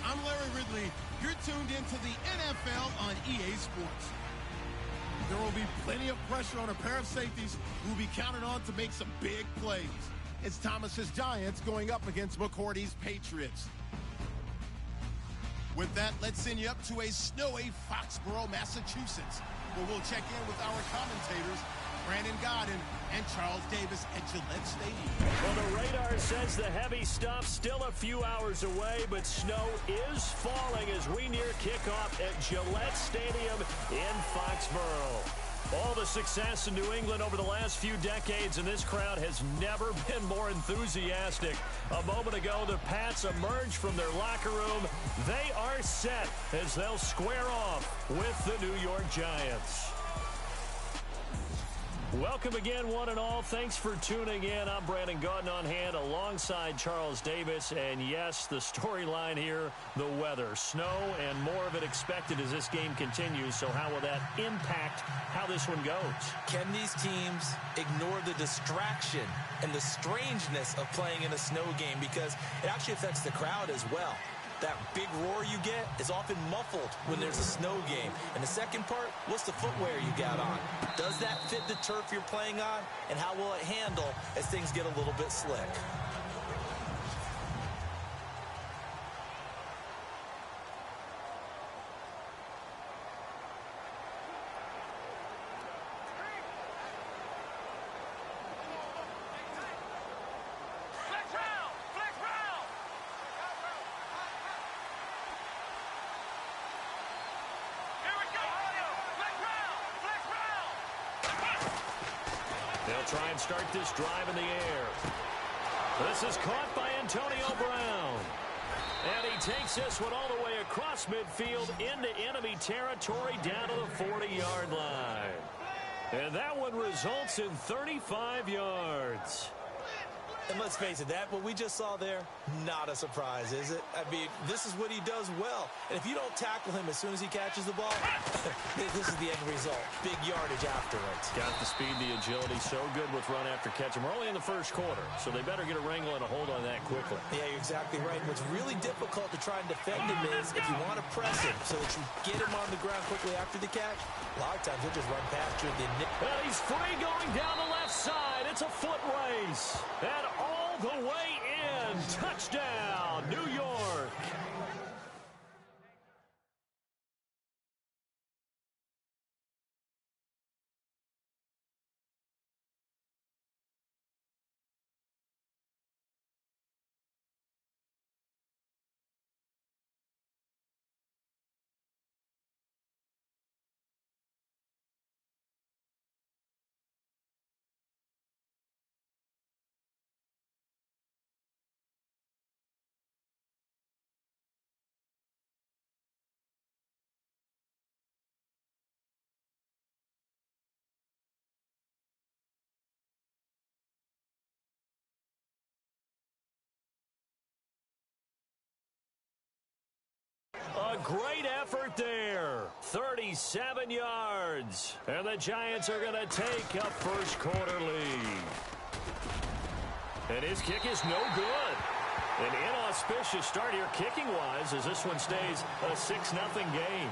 I'm Larry Ridley. You're tuned into the NFL on EA Sports. There will be plenty of pressure on a pair of safeties who will be counted on to make some big plays. It's Thomas's Giants going up against McCourty's Patriots. With that, let's send you up to a snowy Foxborough, Massachusetts, where we'll check in with our commentators, Brandon Godden and Charles Davis at Gillette Stadium. Well, the radar says the heavy stuff still a few hours away, but snow is falling as we near kickoff at Gillette Stadium in Foxborough. All the success in New England over the last few decades, and this crowd has never been more enthusiastic. A moment ago, the Pats emerged from their locker room. They are set as they'll square off with the New York Giants. Welcome again, one and all. Thanks for tuning in. I'm Brandon Godden on hand alongside Charles Davis. And yes, the storyline here, the weather. Snow and more of it expected as this game continues. So how will that impact how this one goes? Can these teams ignore the distraction and the strangeness of playing in a snow game? Because it actually affects the crowd as well. That big roar you get is often muffled when there's a snow game. And the second part, what's the footwear you got on? Does that fit the turf you're playing on? And how will it handle as things get a little bit slick? They'll try and start this drive in the air. This is caught by Antonio Brown. And he takes this one all the way across midfield into enemy territory down to the 40-yard line. And that one results in 35 yards. And let's face it, what we just saw there, not a surprise, is it? I mean, this is what he does well. And if you don't tackle him as soon as he catches the ball, this is the end result. Big yardage afterwards. Got the speed, the agility, so good with run after catch. And we're only in the first quarter, so they better get a wrangle and a hold on that quickly. Yeah, you're exactly right. What's really difficult to try and defend him is if you want to press him so that you get him on the ground quickly after the catch, a lot of times he'll just run past you. And he's free going down the left side. It's a foot race. And all the way in. Touchdown, New York. A great effort there. 37 yards. And the Giants are going to take a first quarter lead. And his kick is no good. An inauspicious start here kicking-wise as this one stays a 6-0 game.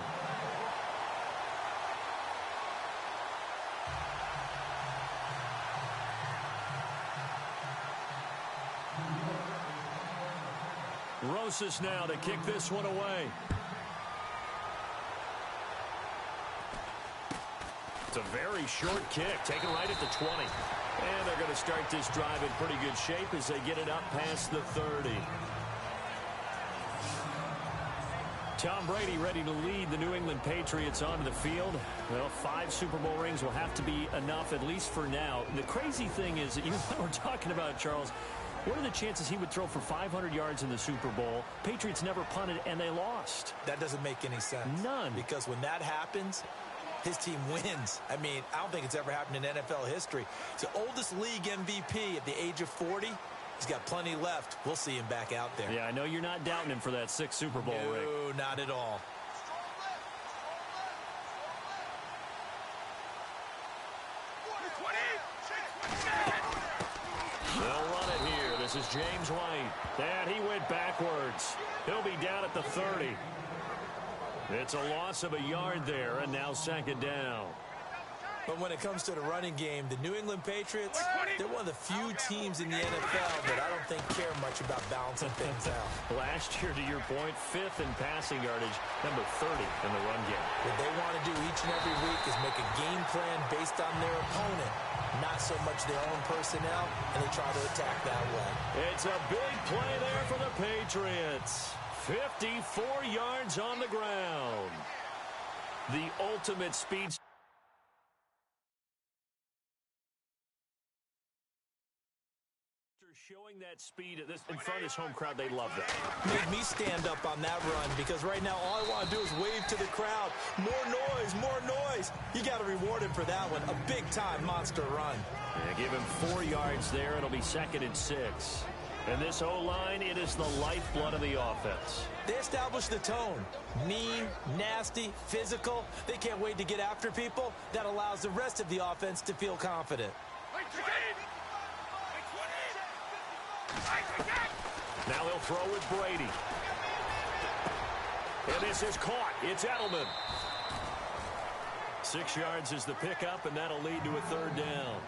Rosas now to kick this one away. It's a very short kick, taken right at the 20. And they're going to start this drive in pretty good shape as they get it up past the 30. Tom Brady ready to lead the New England Patriots onto the field. Well, 5 Super Bowl rings will have to be enough, at least for now. The crazy thing is that you know what we're talking about, Charles. What are the chances he would throw for 500 yards in the Super Bowl? Patriots never punted, and they lost. That doesn't make any sense. None. Because when that happens, his team wins. I mean, I don't think it's ever happened in NFL history. He's the oldest league MVP at the age of 40. He's got plenty left. We'll see him back out there. Yeah, I know you're not doubting him for that 6th Super Bowl ring. No, not at all. They'll run it here. This is James White. And he went backwards. He'll be down at the 30. It's a loss of a yard there, and now 2nd down. But when it comes to the running game, the New England Patriots, they're one of the few teams in the NFL that I don't think care much about balancing things out. Last year, to your point, 5th in passing yardage, number 30 in the run game. What they want to do each and every week is make a game plan based on their opponent, not so much their own personnel, and they try to attack that way. It's a big play there for the Patriots. 54 yards on the ground. The ultimate speed. Showing that speed in front of his home crowd, they love that. Made me stand up on that run because right now all I want to do is wave to the crowd. More noise, more noise. You got to reward him for that one. A big-time monster run. Yeah, give him 4 yards there. It'll be 2nd and 6. And this O-line, it is the lifeblood of the offense. They established the tone. Mean, nasty, physical. They can't wait to get after people. That allows the rest of the offense to feel confident. Now he'll throw with Brady. And this is caught. It's Edelman. 6 yards is the pickup, and that'll lead to a 3rd down.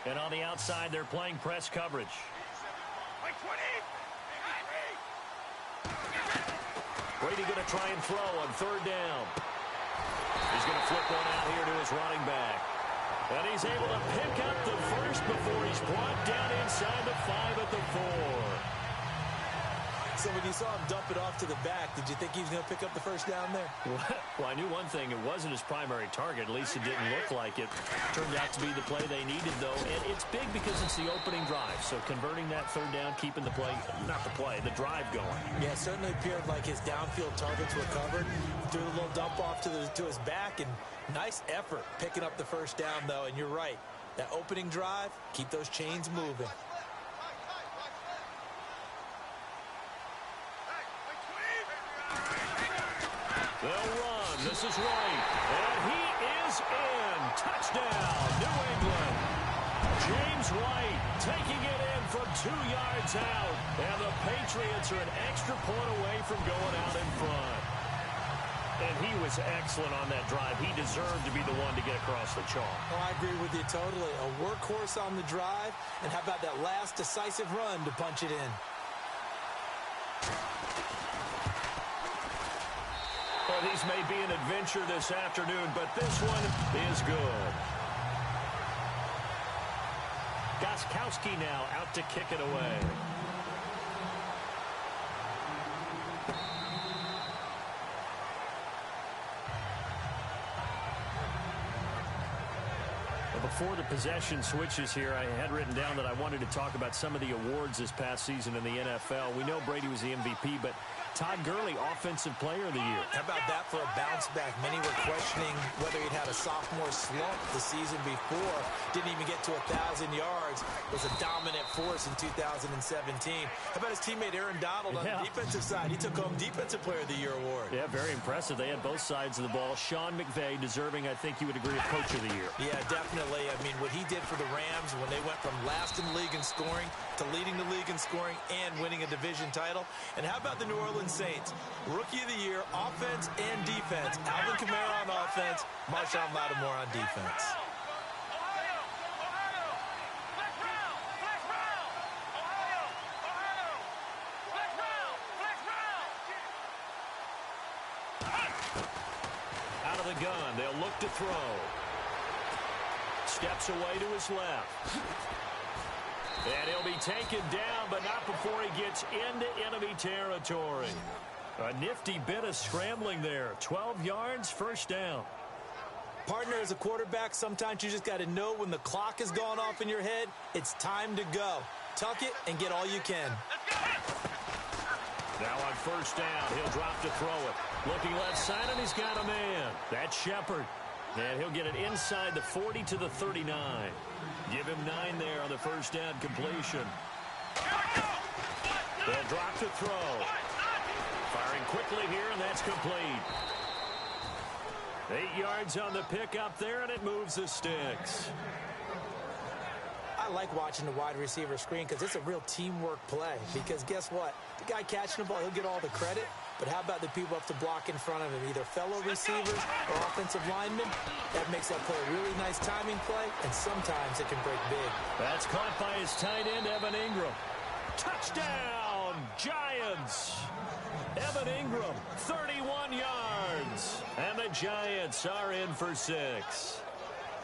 And on the outside, they're playing press coverage. Brady going to try and throw on 3rd down. He's going to flip one out here to his running back. And he's able to pick up the first before he's brought down inside the 5 at the 4. So when you saw him dump it off to the back, did you think he was going to pick up the first down there? Well, I knew one thing. It wasn't his primary target. At least it didn't look like it. Turned out to be the play they needed, though. And it's big because it's the opening drive. So converting that 3rd down, keeping the play, not the play, the drive going. Yeah, it certainly appeared like his downfield targets were covered. Threw a little dump off to his back, and nice effort picking up the first down, though. And you're right. That opening drive, keep those chains moving. They'll run. This is White. And he is in. Touchdown, New England. James White taking it in from 2 yards out. And the Patriots are an extra point away from going out in front. And he was excellent on that drive. He deserved to be the one to get across the chalk. Oh, I agree with you totally. A workhorse on the drive. And how about that last decisive run to punch it in? Well, these may be an adventure this afternoon, but this one is good. Gostkowski now out to kick it away. Before the possession switches here, I had written down that I wanted to talk about some of the awards this past season in the NFL. We know Brady was the MVP, but Todd Gurley, Offensive Player of the Year. How about that for a bounce back? Many were questioning whether he'd had a sophomore slump the season before. Didn't even get to 1,000 yards. Was a dominant force in 2017. How about his teammate Aaron Donald on the defensive side? He took home Defensive Player of the Year award. Yeah, very impressive. They had both sides of the ball. Sean McVay deserving, I think you would agree, of Coach of the Year. Yeah, definitely. I mean, what he did for the Rams when they went from last in the league in scoring to leading the league in scoring and winning a division title. And how about the New Orleans Saints? Rookie of the Year, offense and defense. Alvin Kamara on offense, Marshawn Lattimore on defense. Out of the gun, they'll look to throw. Steps away to his left. And he'll be taken down, but not before he gets into enemy territory. A nifty bit of scrambling there. 12 yards, 1st down. Partner, as a quarterback, sometimes you just got to know when the clock has gone off in your head, it's time to go. Tuck it and get all you can. Now on first down, he'll drop to throw it. Looking left side, and he's got a man. That's Shepard. And he'll get it inside the 40 to the 39. Give him 9 there on the first down completion. They'll drop to throw. Firing quickly here, and that's complete. 8 yards on the pickup there, and it moves the sticks. I like watching the wide receiver screen because it's a real teamwork play. Because guess what? The guy catching the ball, he'll get all the credit. But how about the people up to block in front of him, either fellow receivers or offensive linemen? That makes that play a really nice timing play, and sometimes it can break big. That's caught by his tight end, Evan Ingram. Touchdown, Giants! Evan Ingram, 31 yards. And the Giants are in for 6.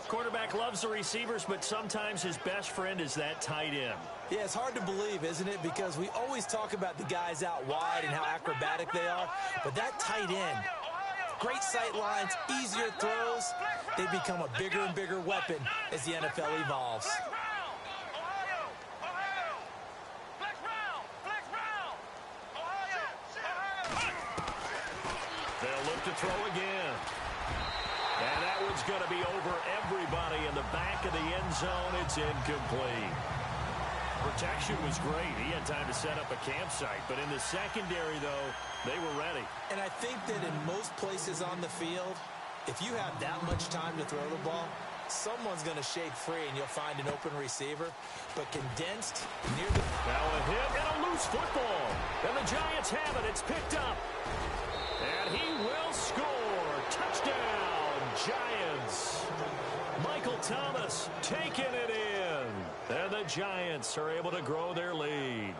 Quarterback loves the receivers, but sometimes his best friend is that tight end. Yeah, it's hard to believe, isn't it? Because we always talk about the guys out wide and how acrobatic they are. But that tight end, great sight lines, easier throws, they become a bigger and bigger weapon as the NFL evolves. They'll look to throw again. And that one's going to be over everybody in the back of the end zone. It's incomplete. Protection was great. He had time to set up a campsite. But in the secondary, though, they were ready. And I think that in most places on the field, if you have that much time to throw the ball, someone's going to shake free and you'll find an open receiver. But condensed near the... Now a hit and a loose football. And the Giants have it. It's picked up. And he will score. Touchdown, Giants. Michael Thomas taking it in. And the Giants are able to grow their lead.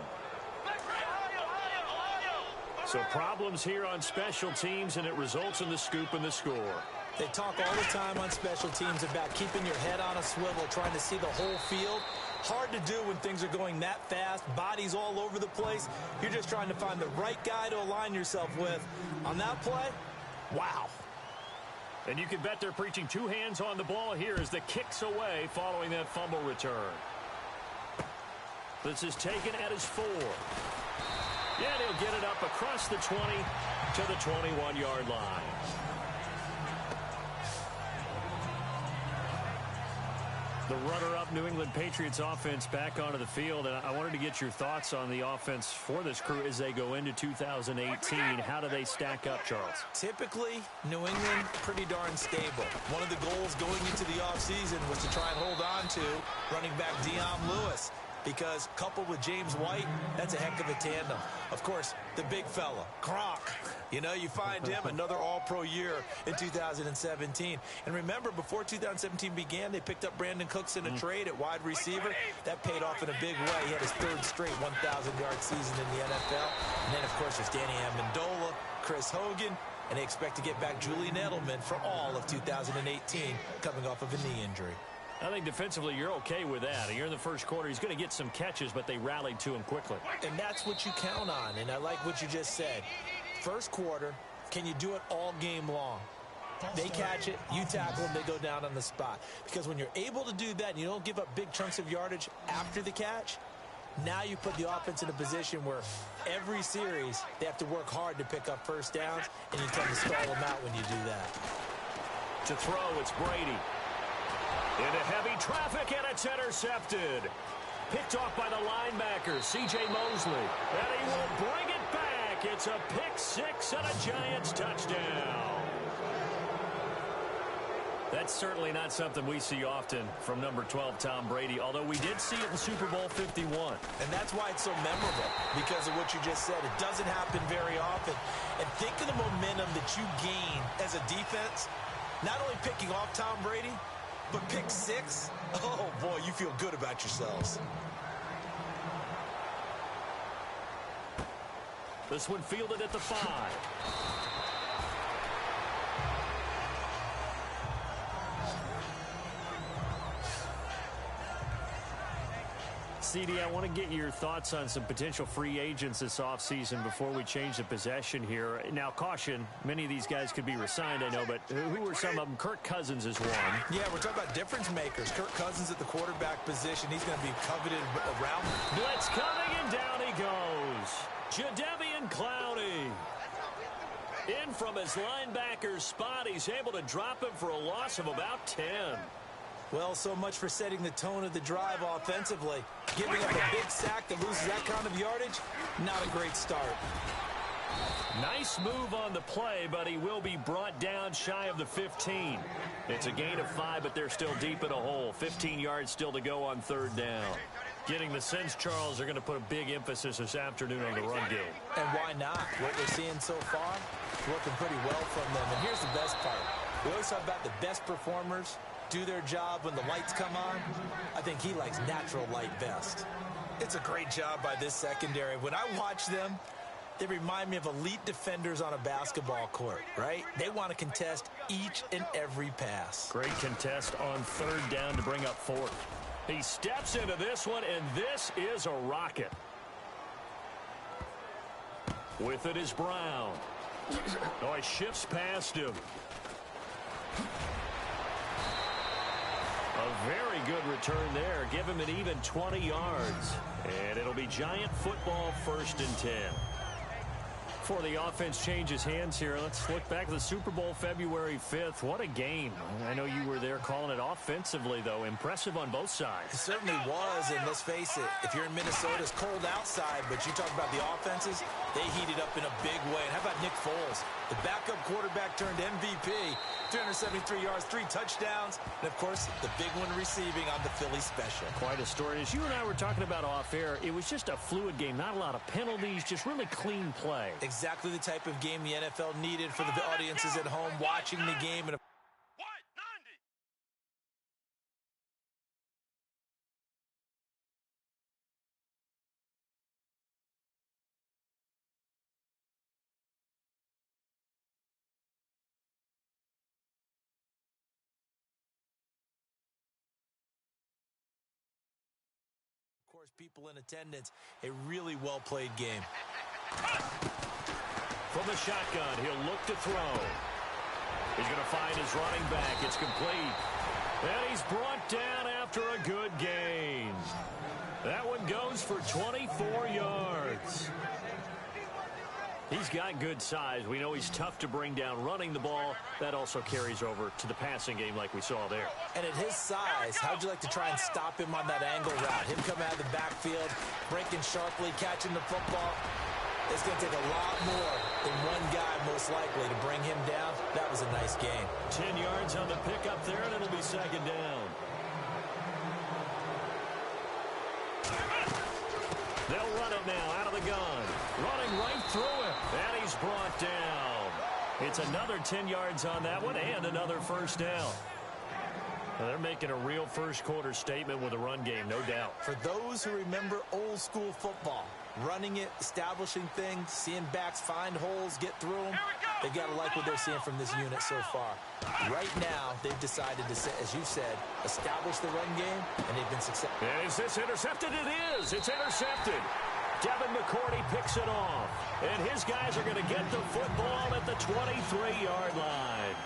So problems here on special teams, and it results in the scoop and the score. They talk all the time on special teams about keeping your head on a swivel, trying to see the whole field. Hard to do when things are going that fast, bodies all over the place. You're just trying to find the right guy to align yourself with. On that play, wow. And you can bet they're preaching 2 hands on the ball here as the kick's away following that fumble return. This is taken at his 4. Yeah, he'll get it up across the 20 to the 21-yard line. The runner-up New England Patriots offense back onto the field, and I wanted to get your thoughts on the offense for this crew as they go into 2018. How do they stack up, Charles? Typically, New England, pretty darn stable. One of the goals going into the offseason was to try and hold on to running back Dion Lewis, because coupled with James White, that's a heck of a tandem. Of course, the big fella, Gronk. You know, you find him another all-pro year in 2017. And remember, before 2017 began, they picked up Brandon Cooks in a trade at wide receiver. That paid off in a big way. He had his 3rd straight 1,000-yard season in the NFL. And then, of course, there's Danny Amendola, Chris Hogan, and they expect to get back Julian Edelman for all of 2018, coming off of a knee injury. I think defensively you're okay with that. Here in the first quarter, he's going to get some catches, but they rallied to him quickly. And that's what you count on, and I like what you just said. First quarter, can you do it all game long? They catch it, you tackle them, they go down on the spot. Because when you're able to do that and you don't give up big chunks of yardage after the catch, now you put the offense in a position where every series they have to work hard to pick up first downs, and you tend to stall them out when you do that. To throw, it's Brady. Into heavy traffic, and it's intercepted. Picked off by the linebacker, C.J. Mosley. And he will bring it back. It's a pick 6 and a Giants touchdown. That's certainly not something we see often from number 12, Tom Brady, although we did see it in Super Bowl 51. And that's why it's so memorable, because of what you just said. It doesn't happen very often. And think of the momentum that you gain as a defense, not only picking off Tom Brady, but pick 6, oh, boy, you feel good about yourselves. This one fielded at the 5. CD, I want to get your thoughts on some potential free agents this offseason before we change the possession here. Now, caution, many of these guys could be re-signed, I know, but who are some of them? Kirk Cousins is one. Yeah, we're talking about difference makers. Kirk Cousins at the quarterback position. He's going to be coveted around. Blitz coming, and down he goes. Jadeveon Clowney. In from his linebacker's spot, he's able to drop him for a loss of about 10. Well, so much for setting the tone of the drive offensively. Giving up a big sack that loses that kind of yardage, not a great start. Nice move on the play, but he will be brought down shy of the 15. It's a gain of 5, but they're still deep in a hole. 15 yards still to go on third down. Getting the sense, Charles, they're going to put a big emphasis this afternoon on the run game. And why not? What we're seeing so far, working pretty well from them. And here's the best part. We always talk about the best performers do their job when the lights come on. I think he likes natural light best. It's a great job by this secondary. When I watch them, they remind me of elite defenders on a basketball court, right? They want to contest each and every pass. Great contest on third down to bring up fourth. He steps into this one, and this is a rocket. With it is Brown. Oh, he shifts past him. A very good return there. Give him an even 20 yards. And it'll be Giant football, 1st and 10. Before the offense changes hands here, let's look back at the Super Bowl February 5th. What a game. I know you were there calling it offensively, though. Impressive on both sides. It certainly was, and let's face it, if you're in Minnesota, it's cold outside, but you talk about the offenses, they heated up in a big way. And how about Nick Foles? The backup quarterback turned MVP, 373 yards, 3 touchdowns, and, of course, the big one receiving on the Philly special. Quite a story. As you and I were talking about off air, it was just a fluid game, not a lot of penalties, just really clean play. Exactly the type of game the NFL needed for the audiences at home watching the game. And of course, people in attendance, a really well-played game. From the shotgun, he'll look to throw. He's going to find his running back. It's complete. And he's brought down after a good gain. That one goes for 24 yards. He's got good size. We know he's tough to bring down running the ball. That also carries over to the passing game like we saw there. And at his size, how'd you like to try and stop him on that angle route? Him coming out of the backfield, breaking sharply, catching the football. It's going to take a lot more than one guy, most likely, to bring him down. That was a nice game. 10 yards on the pickup there, and it'll be 2nd down. They'll run it now out of the gun. Running right through him. And he's brought down. It's another 10 yards on that one and another 1st down. Well, they're making a real first-quarter statement with a run game, no doubt. For those who remember old-school football, running it, establishing things, seeing backs find holes, get through them, they've got to like what they're seeing from this unit so far. Right now, they've decided to, as you said, establish the run game, and they've been successful. Is this intercepted? It is. It's intercepted. Devin McCourty picks it off. And his guys are going to get the football at the 23-yard line.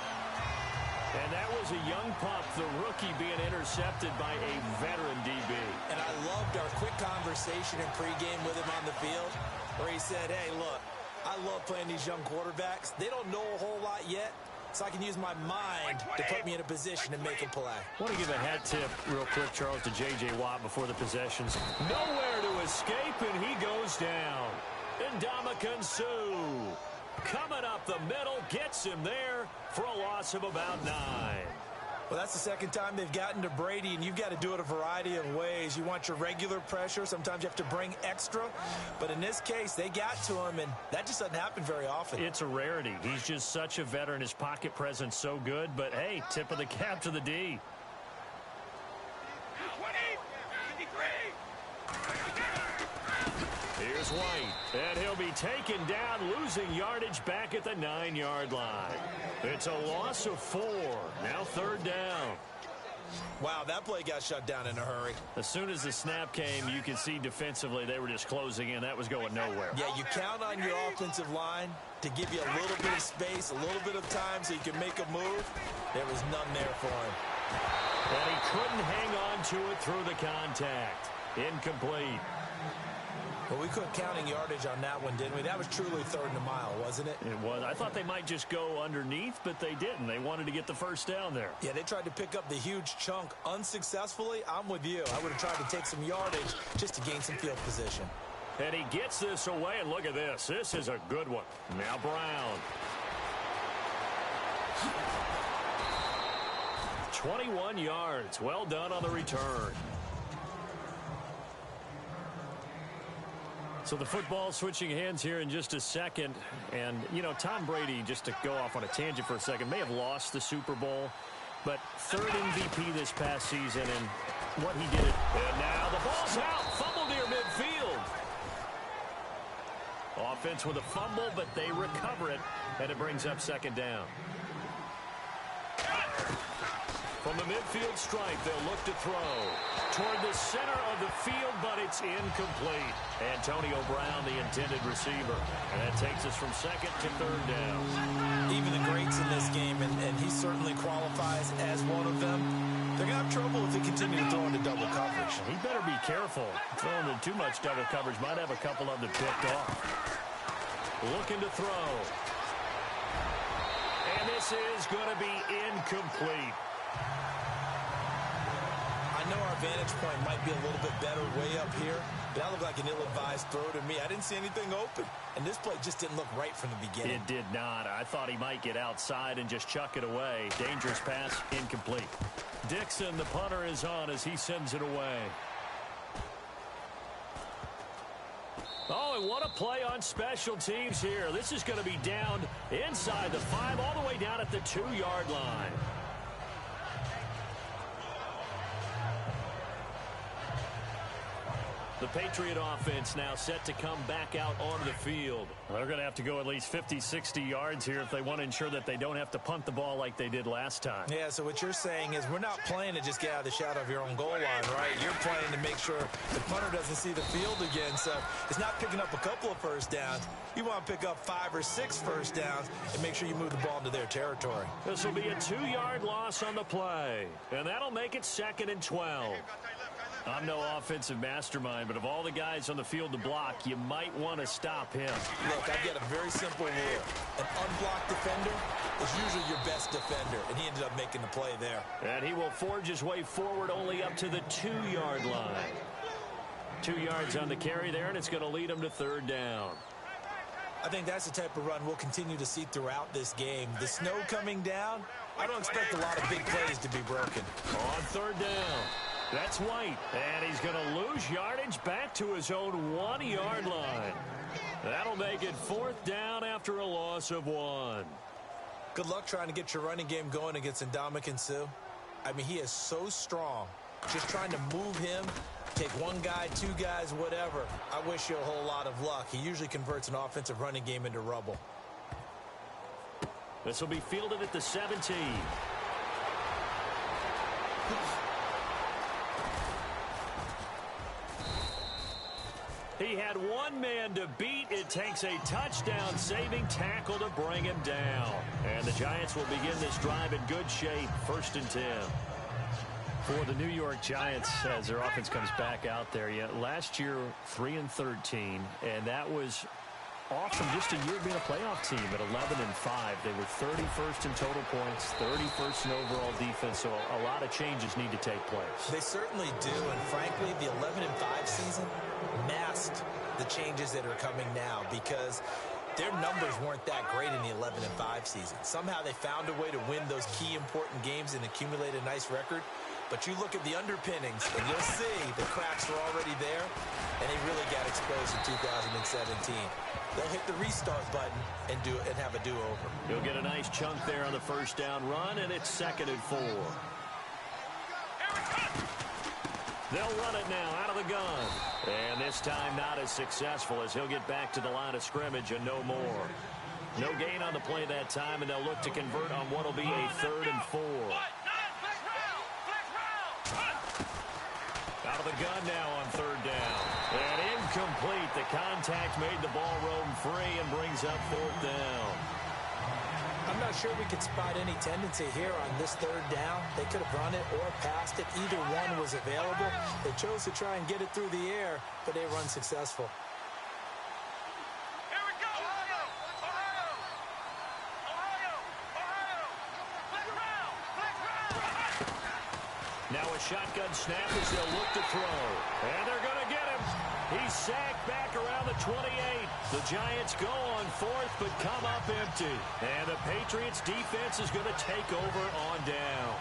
And that was a young pup, the rookie, being intercepted by a veteran DB. And I loved our quick conversation in pregame with him on the field where he said, hey, look, I love playing these young quarterbacks. They don't know a whole lot yet, so I can use my mind to put me in a position to make a play. I want to give a hat tip real quick, Charles, to J.J. Watt before the possessions. Nowhere to escape, and he goes down. Ndamukong Suh coming up the middle, gets him there for a loss of about 9. Well, that's the second time they've gotten to Brady, and you've got to do it a variety of ways. You want your regular pressure. Sometimes you have to bring extra. But in this case, they got to him, and that just doesn't happen very often. It's a rarity. He's just such a veteran. His pocket presence so good. But, hey, tip of the cap to the D. Here's White, and he'll be taken down, losing yardage back at the 9-yard line. It's a loss of 4. Now 3rd down. Wow, that play got shut down in a hurry. As soon as the snap came, you could see defensively they were just closing in. That was going nowhere. Yeah, you count on your offensive line to give you a little bit of space, a little bit of time so you can make a move. There was none there for him. And he couldn't hang on to it through the contact. Incomplete. Well, we couldn't counting yardage on that one, didn't we? That was truly third and a mile, wasn't it? It was. I thought they might just go underneath, but they didn't. They wanted to get the first down there. Yeah, they tried to pick up the huge chunk unsuccessfully. I'm with you. I would have tried to take some yardage just to gain some field position. And he gets this away, and look at this. This is a good one. Now Brown. 21 yards. Well done on the return. So the football switching hands here in just a second. And, you know, Tom Brady, just to go off on a tangent for a second, may have lost the Super Bowl, but third MVP this past season, and what he did. And now the ball's out. Fumble near midfield. Offense with a fumble, but they recover it, and it brings up second down. From the midfield stripe, they'll look to throw toward the center of the field, but it's incomplete. Antonio Brown, the intended receiver. And that takes us from second to third down. Even the greats in this game, and he certainly qualifies as one of them, they're going to have trouble if they continue to throw into double coverage. He better be careful. Throwing into too much double coverage might have a couple of them picked off. Looking to throw. And this is going to be incomplete. I know our vantage point might be a little bit better way up here, but that looked like an ill-advised throw to me. I didn't see anything open, and this play just didn't look right from the beginning. It did not. I thought he might get outside and just chuck it away. Dangerous pass, incomplete. Dixon, the punter, is on as he sends it away. Oh, and what a play on special teams here. This is going to be down inside the 5, all the way down at the 2-yard line. The Patriot offense now set to come back out onto the field. They're going to have to go at least 50, 60 yards here if they want to ensure that they don't have to punt the ball like they did last time. Yeah, so what you're saying is we're not playing to just get out of the shadow of your own goal line, right? You're playing to make sure the punter doesn't see the field again. So it's not picking up a couple of first downs. You want to pick up 5 or 6 first downs and make sure you move the ball into their territory. This will be a 2-yard loss on the play, and that'll make it 2nd and 12. I'm no offensive mastermind, but of all the guys on the field to block, you might want to stop him. Look, I've got a very simple rule. An unblocked defender is usually your best defender, and he ended up making the play there. And he will forge his way forward only up to the 2-yard line. 2 yards on the carry there, and it's going to lead him to third down. I think that's the type of run we'll continue to see throughout this game. The snow coming down, I don't expect a lot of big plays to be broken. On third down. That's White, and he's going to lose yardage back to his own 1-yard line. That'll make it 4th down after a loss of 1. Good luck trying to get your running game going against Ndamukong Suh. I mean, he is so strong. Just trying to move him, take one guy, 2 guys, whatever. I wish you a whole lot of luck. He usually converts an offensive running game into rubble. This will be fielded at the 17. He had one man to beat. It takes a touchdown-saving tackle to bring him down. And the Giants will begin this drive in good shape, 1st and 10. For the New York Giants, as their offense comes back out there, last year 3-13, and that was off from just a year being a playoff team at 11-5. They were 31st in total points, 31st in overall defense, so a lot of changes need to take place. They certainly do, and frankly, the 11-5 season masked the changes that are coming now because their numbers weren't that great in the 11-5 season. Somehow they found a way to win those key important games and accumulate a nice record. But you look at the underpinnings, and you'll see the cracks are already there, and they really got exposed in 2017. They'll hit the restart button and have a do-over. He'll get a nice chunk there on the first down run, and it's 2nd and 4. They'll run it now out of the gun. And this time not as successful as he'll get back to the line of scrimmage and no more. No gain on the play that time, and they'll look to convert on what will be a 3rd and 4. of the gun now on third down. And incomplete. The contact made the ball roam free and brings up fourth down. I'm not sure we could spot any tendency here on this third down. They could have run it or passed it. Either one was available. They chose to try and get it through the air, but they were unsuccessful. Now a shotgun snap as they'll look to throw. And they're going to get him. He's sacked back around the 28. The Giants go on fourth, but come up empty. And the Patriots defense is going to take over on down.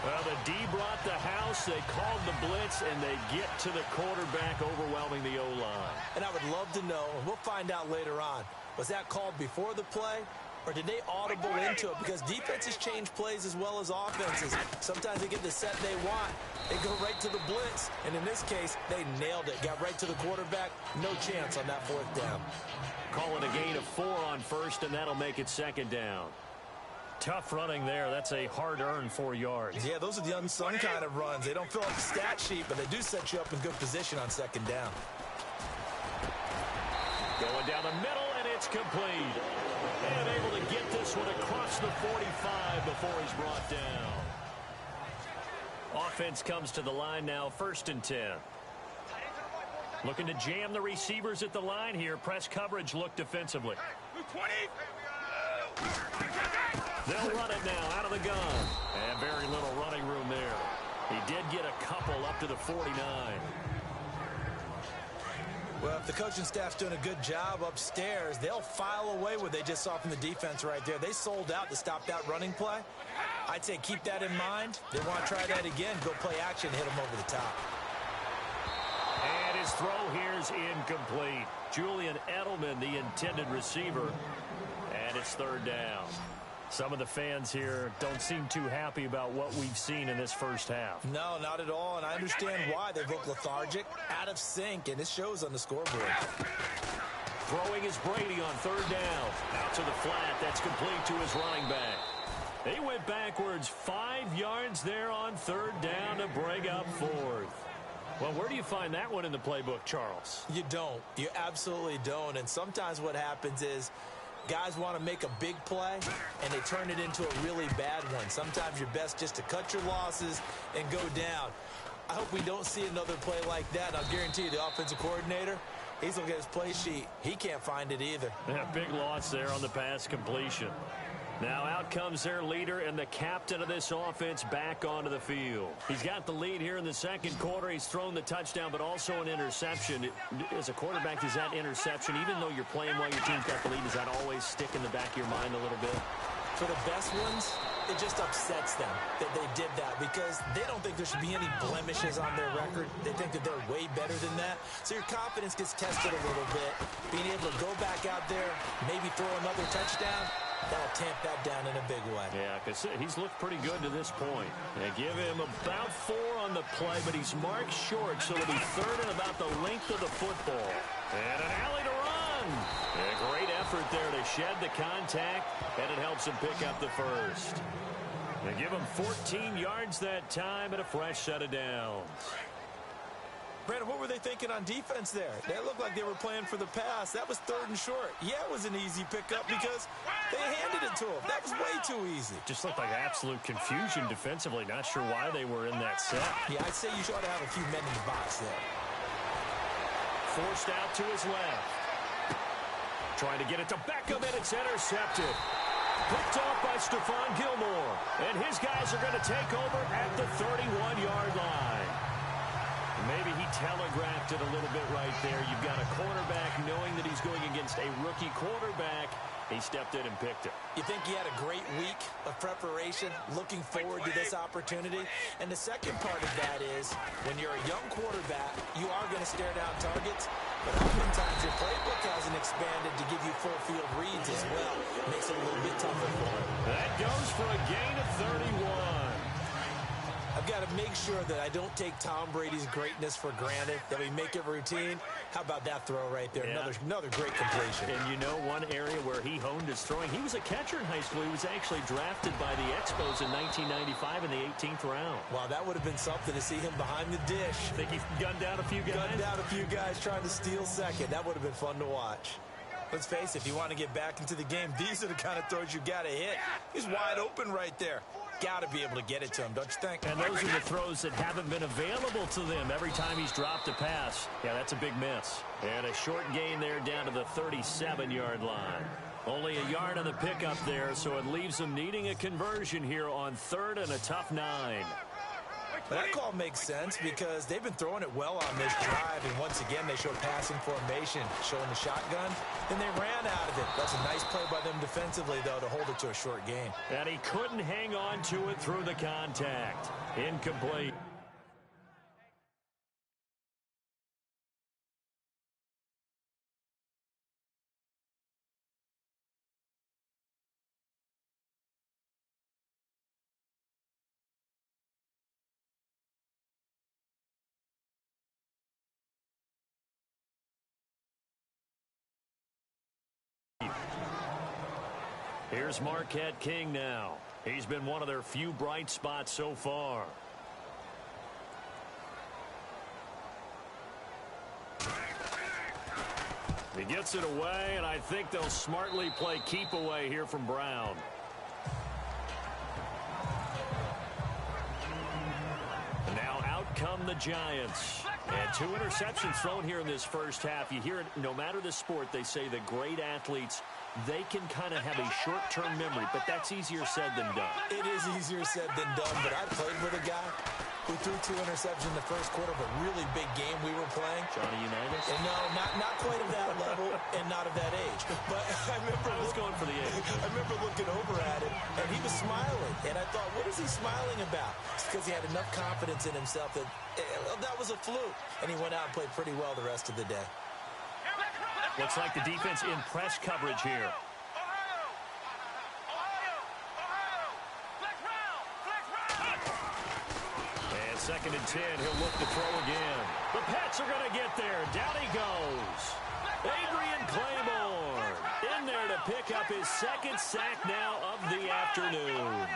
Well, the D brought the house. They called the blitz, and they get to the quarterback, overwhelming the O-line. And I would love to know, and we'll find out later on, was that called before the play? Or did they audible into it? Because defenses change plays as well as offenses. Sometimes they get the set they want. They go right to the blitz. And in this case, they nailed it. Got right to the quarterback. No chance on that fourth down. Calling a gain of 4 on first, and that'll make it second down. Tough running there. That's a hard-earned 4 yards. Yeah, those are the unsung kind of runs. They don't fill up the stat sheet, but they do set you up in good position on second down. Going down the middle, and it's complete. And able to get this one across the 45 before he's brought down. Offense comes to the line now, 1st and 10. Looking to jam the receivers at the line here. Press coverage look defensively. They'll run it now out of the gun. And very little running room there. He did get a couple up to the 49. Well, if the coaching staff's doing a good job upstairs, they'll file away what they just saw from the defense right there. They sold out to stop that running play. I'd say keep that in mind. They want to try that again. Go play action, hit them over the top. And his throw here is incomplete. Julian Edelman, the intended receiver. And it's third down. Some of the fans here don't seem too happy about what we've seen in this first half. No, not at all, and I understand why. They look lethargic, out of sync, and it shows on the scoreboard. Throwing is Brady on third down. Out to the flat. That's complete to his running back. They went backwards 5 yards there on third down to bring up fourth. Well, where do you find that one in the playbook, Charles? You don't. You absolutely don't, and sometimes what happens is guys want to make a big play, and they turn it into a really bad one. Sometimes you're best just to cut your losses and go down. I hope we don't see another play like that. I'll guarantee you the offensive coordinator, he's looking at his play sheet. He can't find it either. Yeah, big loss there on the pass completion. Now out comes their leader and the captain of this offense back onto the field. He's got the lead here in the second quarter. He's thrown the touchdown, but also an interception. As a quarterback, does that interception, even though you're playing while your team's got the lead, does that always stick in the back of your mind a little bit? For the best ones, it just upsets them that they did that because they don't think there should be any blemishes on their record. They think that they're way better than that. So your confidence gets tested a little bit. Being able to go back out there, maybe throw another touchdown, that'll tamp that down in a big way. Yeah, because he's looked pretty good to this point. They give him about 4 on the play, but he's marked short, so it'll be third and about the length of the football. And an alley to run. A great effort there to shed the contact, and it helps him pick up the first. They give him 14 yards that time and a fresh set of downs. Brandon, what were they thinking on defense there? They looked like they were playing for the pass. That was third and short. Yeah, it was an easy pickup because they handed it to him. That was way too easy. Just looked like absolute confusion defensively. Not sure why they were in that set. Yeah, I'd say you should have a few men in the box there. Forced out to his left. Trying to get it to Beckham, and it's intercepted. Picked off by Stephon Gilmore. And his guys are going to take over at the 31-yard line. Maybe he telegraphed it a little bit right there. You've got a cornerback knowing that he's going against a rookie quarterback. He stepped in and picked it. You think he had a great week of preparation, looking forward to this opportunity? And the second part of that is, when you're a young quarterback, you are going to stare down targets, but oftentimes your playbook hasn't expanded to give you full field reads as well. Makes it a little bit tougher for him. That goes for a gain of 31. I I've got to make sure that I don't take Tom Brady's greatness for granted, that we make it routine. How about that throw right there? Yeah. Another great completion. And you know one area where he honed his throwing? He was a catcher in high school. He was actually drafted by the Expos in 1995 in the 18th round. Wow, that would have been something to see him behind the dish. Think he gunned down a few guys? Gunned down a few guys trying to steal second. That would have been fun to watch. Let's face it, if you want to get back into the game, these are the kind of throws you got to hit. He's wide open right there. Got to be able to get it to him, don't you think? And those are the throws that haven't been available to them every time he's dropped a pass. Yeah, that's a big miss. And a short gain there down to the 37-yard line. Only a yard on the pickup there, so it leaves them needing a conversion here on 3rd and a tough 9. That call makes sense because they've been throwing it well on this drive, and once again they show passing formation, showing the shotgun, and they ran out of it. That's a nice play by them defensively, though, to hold it to a short gain. And he couldn't hang on to it through the contact. Incomplete. Here's Marquette King now. He's been one of their few bright spots so far. He gets it away, and I think they'll smartly play keep away here from Brown. And now out come the Giants. And 2 interceptions thrown here in this first half. You hear it, no matter the sport, they say the great athletes, they can kind of have a short-term memory, but that's easier said than done. It is easier said than done, but I played with a guy who threw 2 interceptions in the first quarter of a really big game we were playing. Johnny Unitas? And no, not quite at that level and not of that age. But I was going for the age. I remember looking over at him, and he was smiling. And I thought, what is he smiling about? It's because he had enough confidence in himself that that was a fluke. And he went out and played pretty well the rest of the day. Looks like the defense in press coverage here. And 2nd and 10, he'll look to throw again. The Pats are going to get there. Down he goes. Adrian Claiborne in there to pick up his 2nd sack now of the afternoon.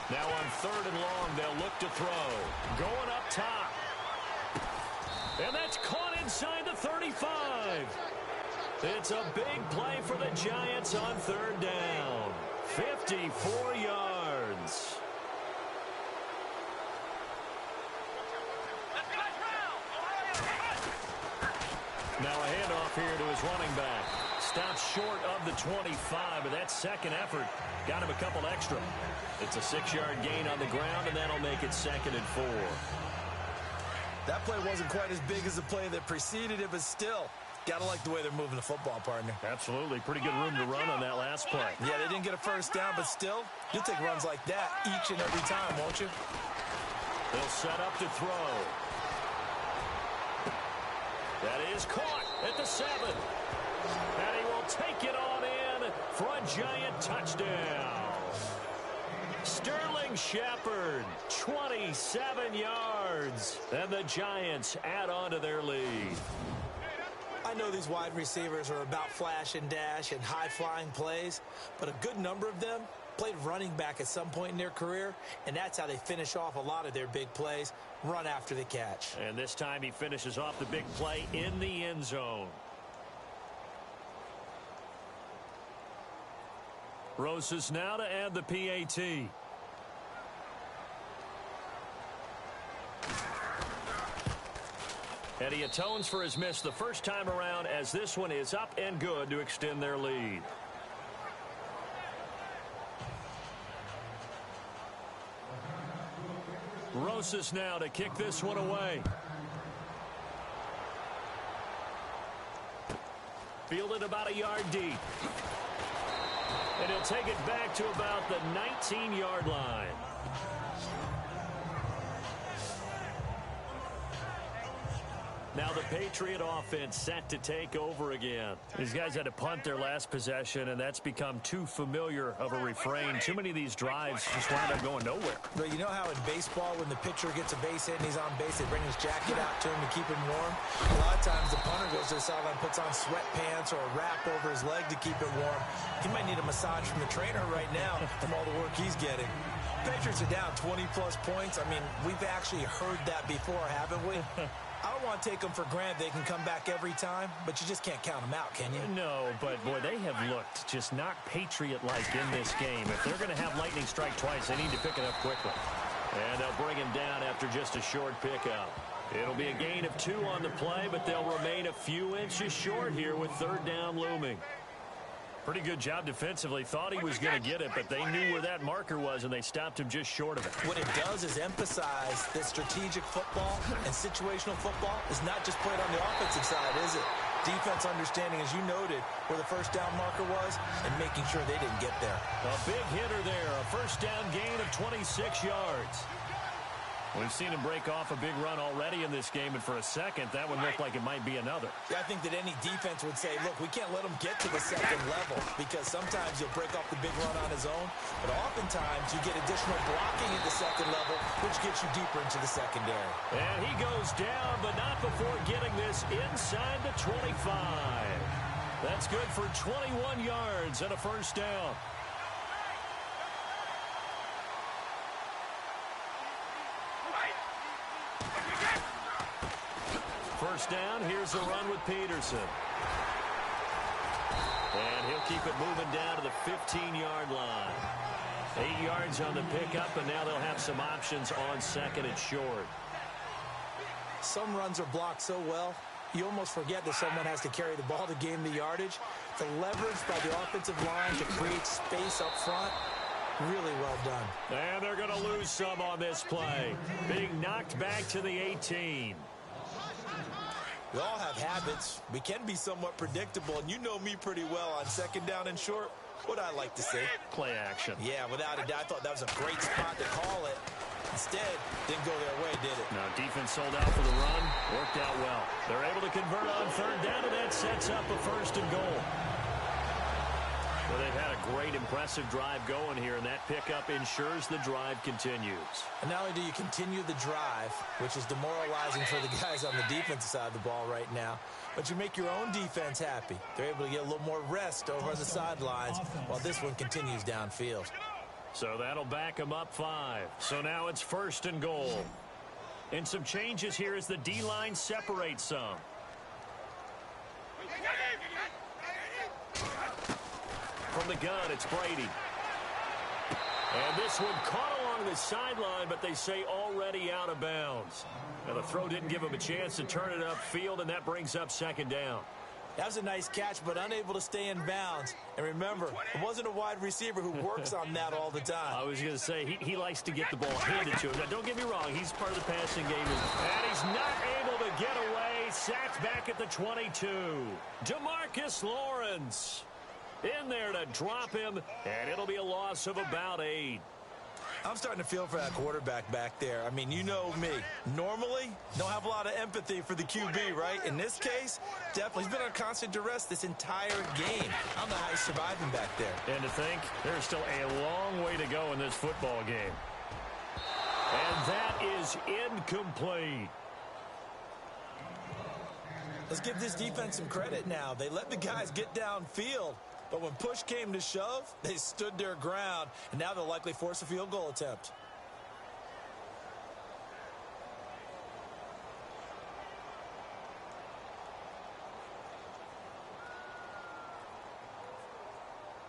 Now on 3rd and long, they'll look to throw. Going up top. And that's caught inside the 35. It's a big play for the Giants on 3rd down. 54 yards. Now a handoff here to his running back. Stops short of the 25, but that second effort got him a couple extra. It's a 6-yard gain on the ground, and that'll make it 2nd and 4. That play wasn't quite as big as the play that preceded it, but still, gotta like the way they're moving the football, partner. Absolutely. Pretty good room to run on that last play. Yeah, they didn't get a first down, but still, you'll take runs like that each and every time, won't you? They'll set up to throw. That is caught at the 7. And he will take it on in for a Giant touchdown. Sterling Shepard, 27 yards. And the Giants add on to their lead. I know these wide receivers are about flash and dash and high-flying plays, but a good number of them played running back at some point in their career, and that's how they finish off a lot of their big plays, run after the catch. And this time he finishes off the big play in the end zone. Rosas now to add the PAT. And he atones for his miss the first time around, as this one is up and good to extend their lead. Rosas now to kick this one away. Fielded about a yard deep. And he'll take it back to about the 19-yard line. Now the Patriot offense set to take over again. These guys had to punt their last possession, and that's become too familiar of a refrain. Too many of these drives just wound up going nowhere. But you know how in baseball, when the pitcher gets a base hit and he's on base, they bring his jacket out to him to keep him warm? A lot of times the punter goes to the sideline, puts on sweatpants or a wrap over his leg to keep it warm. He might need a massage from the trainer right now from all the work he's getting. Patriots are down 20-plus points. I mean, we've actually heard that before, haven't we? I don't want to take them for granted they can come back every time, but you just can't count them out, can you? No, but, boy, they have looked just not Patriot-like in this game. If they're going to have lightning strike twice, they need to pick it up quickly. And they'll bring him down after just a short pickup. It'll be a gain of 2 on the play, but they'll remain a few inches short here with third down looming. Pretty good job defensively. Thought he was going to get it, but they knew where that marker was, and they stopped him just short of it. What it does is emphasize that strategic football and situational football is not just played on the offensive side, is it? Defense understanding, as you noted, where the first down marker was and making sure they didn't get there. A big hitter there, a first down gain of 26 yards. We've seen him break off a big run already in this game, and for a second, that one looked like it might be another. Yeah, I think that any defense would say, look, we can't let him get to the second level because sometimes he'll break off the big run on his own, but oftentimes you get additional blocking at the second level, which gets you deeper into the secondary. And he goes down, but not before getting this inside the 25. That's good for 21 yards and a first down. First down, here's a run with Peterson. And he'll keep it moving down to the 15-yard line. 8 yards on the pickup, and now they'll have some options on second and short. Some runs are blocked so well, you almost forget that someone has to carry the ball to gain the yardage. The leverage by the offensive line to create space up front, really well done. And they're going to lose some on this play. Being knocked back to the 18. We all have habits. We can be somewhat predictable, and you know me pretty well on second down and short. What I like to say? Play action. Yeah, without a doubt, I thought that was a great spot to call it. Instead, didn't go their way, did it? No, defense sold out for the run. Worked out well. They're able to convert on third down, and that sets up a first and goal. Well, they've had a great, impressive drive going here, and that pickup ensures the drive continues. And not only do you continue the drive, which is demoralizing for the guys on the defensive side of the ball right now, but you make your own defense happy. They're able to get a little more rest over on the sidelines while this one continues downfield. So that'll back them up 5. So now it's first and goal. And some changes here as the D-line separates some. From the gun, it's Brady. And this one caught along the sideline, but they say already out of bounds. Now, the throw didn't give him a chance to turn it upfield, and that brings up second down. That was a nice catch, but unable to stay in bounds. And remember, it wasn't a wide receiver who works on that all the time. I was going to say, he likes to get the ball handed to him. Now, don't get me wrong, he's part of the passing game. And he's not able to get away. Sacked back at the 22. DeMarcus Lawrence in there to drop him, and it'll be a loss of about 8. I'm starting to feel for that quarterback back there. I mean, you know me. Normally, don't have a lot of empathy for the QB, right? In this case, definitely. He's been on constant duress this entire game. I don't know how he's surviving back there. And to think, there's still a long way to go in this football game. And that is incomplete. Let's give this defense some credit now. They let the guys get downfield. But when push came to shove, they stood their ground, and now they'll likely force a field goal attempt.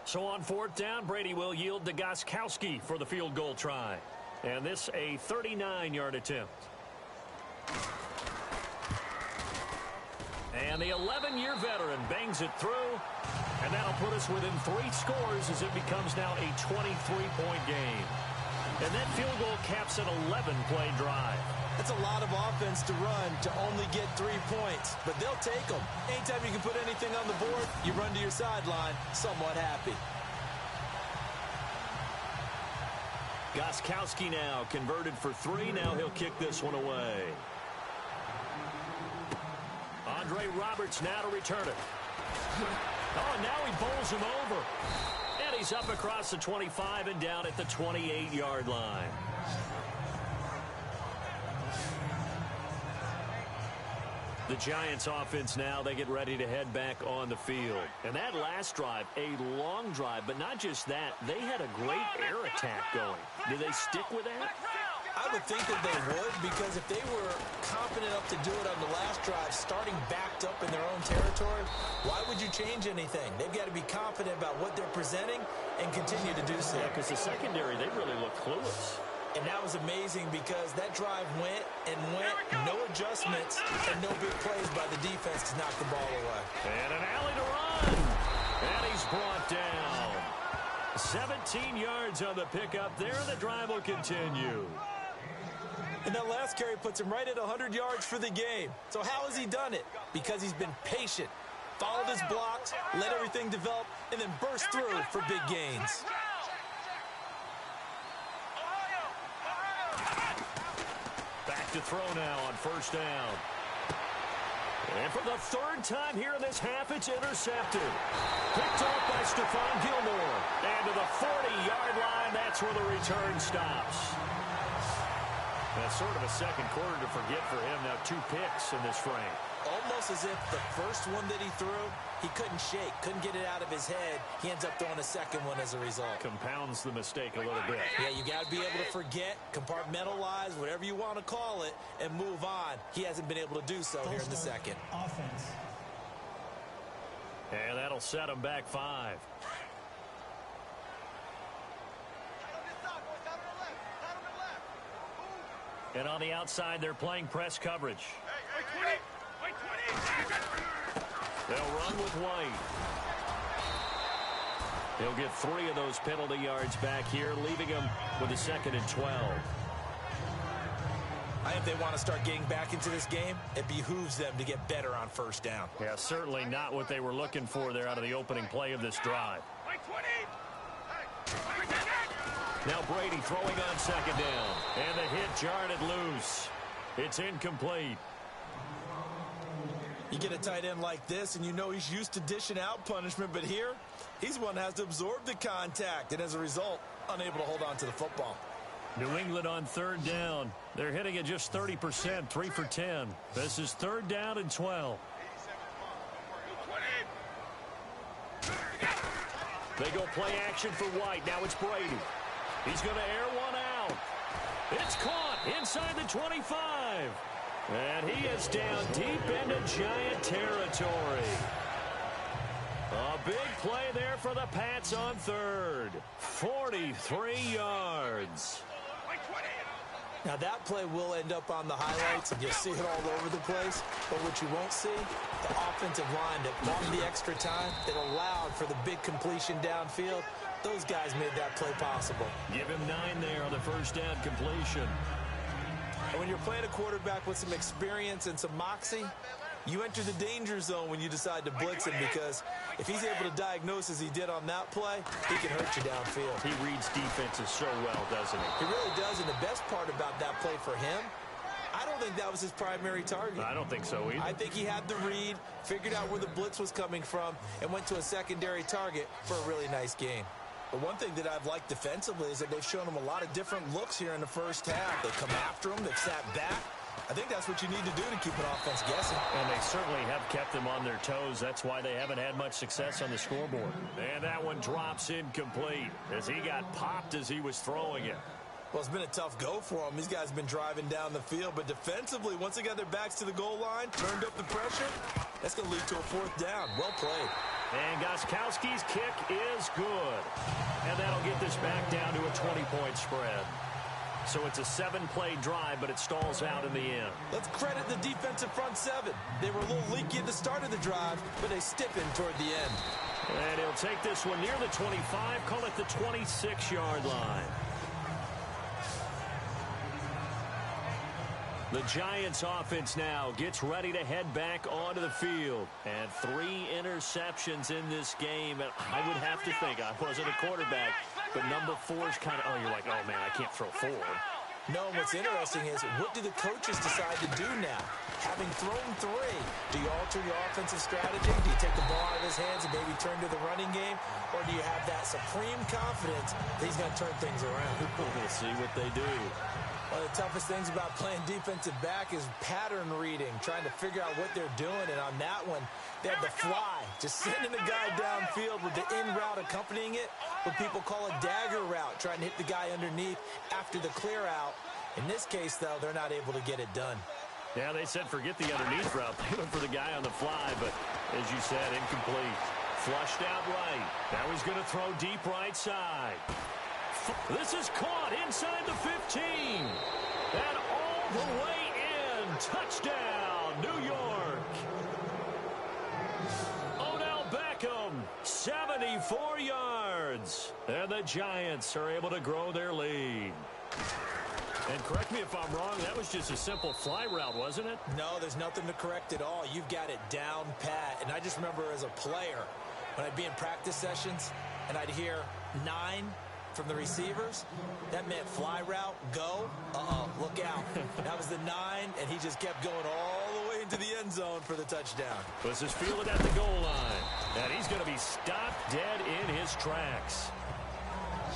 So on fourth down, Brady will yield to Gostkowski for the field goal try. And this a 39-yard attempt. And the 11-year veteran bangs it through. And that'll put us within 3 scores as it becomes now a 23-point game. And that field goal caps an 11-play drive. That's a lot of offense to run to only get 3 points. But they'll take them. Anytime you can put anything on the board, you run to your sideline somewhat happy. Gostkowski now converted for 3. Now he'll kick this one away. Andre Roberts now to return it. Oh, and now he bowls him over. And he's up across the 25 and down at the 28-yard line. The Giants offense now, they get ready to head back on the field. And that last drive, a long drive, but not just that. They had a great air attack going. Do they stick with that? I would think that they would, because if they were confident enough to do it on the last drive, starting backed up in their own territory, why would you change anything? They've got to be confident about what they're presenting and continue to do so. Yeah, because the secondary, they really look clueless. And that was amazing because that drive went and went, no adjustments, and no big plays by the defense to knock the ball away. And an alley to run. And he's brought down. 17 yards on the pickup there. The drive will continue. And that last carry puts him right at 100 yards for the game. So how has he done it? Because he's been patient, followed his blocks, let everything develop, and then burst through for big gains. Back to throw now on first down. And for the third time here in this half, it's intercepted. Picked off by Stephon Gilmore. And to the 40-yard line, that's where the return stops. That's sort of a second quarter to forget for him. Now 2 picks in this frame. Almost as if the first one that he threw, he couldn't shake, couldn't get it out of his head. He ends up throwing a second one as a result. Compounds the mistake a little bit. Yeah, you got to be able to forget, compartmentalize, whatever you want to call it, and move on. He hasn't been able to do so here in the second. Offense. And that'll set him back 5. And on the outside, they're playing press coverage. They'll run with White. He'll get 3 of those penalty yards back here, leaving him with a 2nd and 12. I think they want to start getting back into this game. It behooves them to get better on first down. Yeah, certainly not what they were looking for there out of the opening play of this drive. Now Brady throwing on 2nd down. And the hit jarred it loose. It's incomplete. You get a tight end like this, and you know he's used to dishing out punishment, but here, he's one that has to absorb the contact, and as a result, unable to hold on to the football. New England on 3rd down. They're hitting at just 30%, 3 for 10. This is 3rd down and 12. They go play action for White. Now it's Brady. He's going to air one out. It's caught inside the 25. And he is down deep into Giant territory. A big play there for the Pats on 3rd. 43 yards. Now that play will end up on the highlights, and you'll see it all over the place. But what you won't see, the offensive line that wanted the extra time, that allowed for the big completion downfield. Those guys made that play possible. Give him 9 there on the first down completion. And when you're playing a quarterback with some experience and some moxie, you enter the danger zone when you decide to blitz him, because if he's able to diagnose as he did on that play, he can hurt you downfield. He reads defenses so well, doesn't he? He really does, and the best part about that play for him, I don't think that was his primary target. I don't think so either. I think he had the read, figured out where the blitz was coming from, and went to a secondary target for a really nice gain. But one thing that I've liked defensively is that they've shown him a lot of different looks here in the first half. They come after him, they've sat back. I think that's what you need to do to keep an offense guessing. And they certainly have kept them on their toes. That's why they haven't had much success on the scoreboard. And that one drops incomplete as he got popped as he was throwing it. Well, it's been a tough go for them. These guys have been driving down the field, but defensively, once they got their backs to the goal line, turned up the pressure, that's going to lead to a 4th down. Well played. And Gostkowski's kick is good. And that'll get this back down to a 20-point spread. So it's a 7-play drive, but it stalls out in the end. Let's credit the defensive front 7. They were a little leaky at the start of the drive, but they stiffened toward the end. And he'll take this one near the 25, call it the 26-yard line. The Giants offense now gets ready to head back onto the field. And 3 interceptions in this game. And I would have to think, I wasn't a quarterback, but number 4 is kind of, oh, you're like, oh, man, I can't throw 4. No, and what's interesting is, what do the coaches decide to do now? Having thrown 3, do you alter your offensive strategy? Do you take the ball out of his hands and maybe turn to the running game? Or do you have that supreme confidence that he's going to turn things around? We'll see what they do. One of the toughest things about playing defensive back is pattern reading, trying to figure out what they're doing. And on that one, they have the fly, just sending the guy downfield with the in route accompanying it, what people call a dagger route, trying to hit the guy underneath after the clear out. In this case, though, they're not able to get it done. Yeah, they said forget the underneath route. They went for the guy on the fly, but as you said, incomplete. Flushed out right. Now he's going to throw deep right side. This is caught inside the 15. And all the way in. Touchdown, New York. Odell Beckham, 74 yards. And the Giants are able to grow their lead. And correct me if I'm wrong, that was just a simple fly route, wasn't it? No, there's nothing to correct at all. You've got it down pat. And I just remember as a player, when I'd be in practice sessions and I'd hear 9 from the receivers, that meant fly route, go, look out. That was the 9, and he just kept going all the way into the end zone for the touchdown. This is fielded at the goal line, and he's going to be stopped dead in his tracks.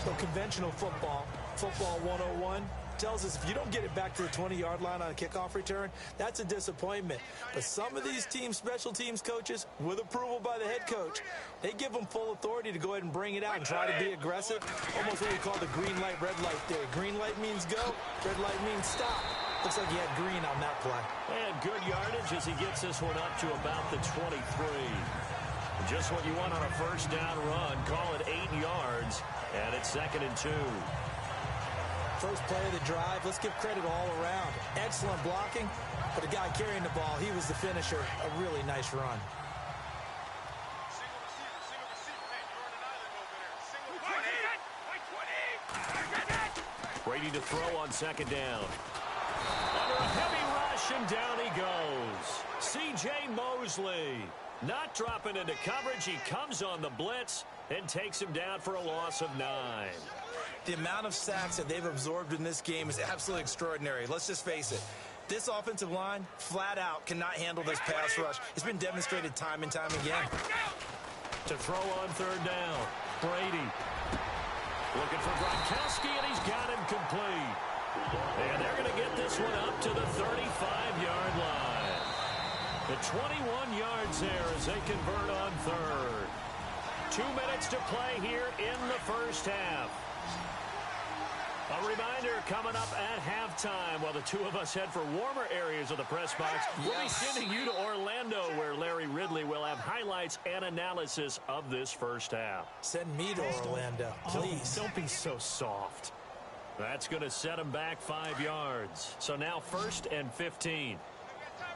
So conventional football 101, tells us if you don't get it back to the 20-yard line on a kickoff return, that's a disappointment. But some of these special teams coaches, with approval by the head coach, they give them full authority to go ahead and bring it out and try to be aggressive. Almost what we call the green light, red light theory. Green light means go, red light means stop. Looks like he had green on that play. And good yardage as he gets this one up to about the 23. Just what you want on a first down run. Call it 8 yards, and it's 2nd and 2. First play of the drive, let's give credit all around. Excellent blocking, but the guy carrying the ball, he was the finisher. A really nice run. Brady to throw on 2nd down. Under a heavy rush, and down he goes. C.J. Mosley not dropping into coverage. He comes on the blitz and takes him down for a loss of 9. The amount of sacks that they've absorbed in this game is absolutely extraordinary. Let's just face it. This offensive line, flat out, cannot handle this pass rush. It's been demonstrated time and time again. To throw on 3rd down, Brady. Looking for Gronkowski, and he's got him complete. And they're going to get this one up to the 35-yard line. The 21 yards there as they convert on 3rd. 2 minutes to play here in the first half. A reminder coming up at halftime while the two of us head for warmer areas of the press box. We'll be sending you to Orlando where Larry Ridley will have highlights and analysis of this first half. Send me to Orlando, please. Don't be so soft. That's going to set him back 5 yards. So now 1st and 15.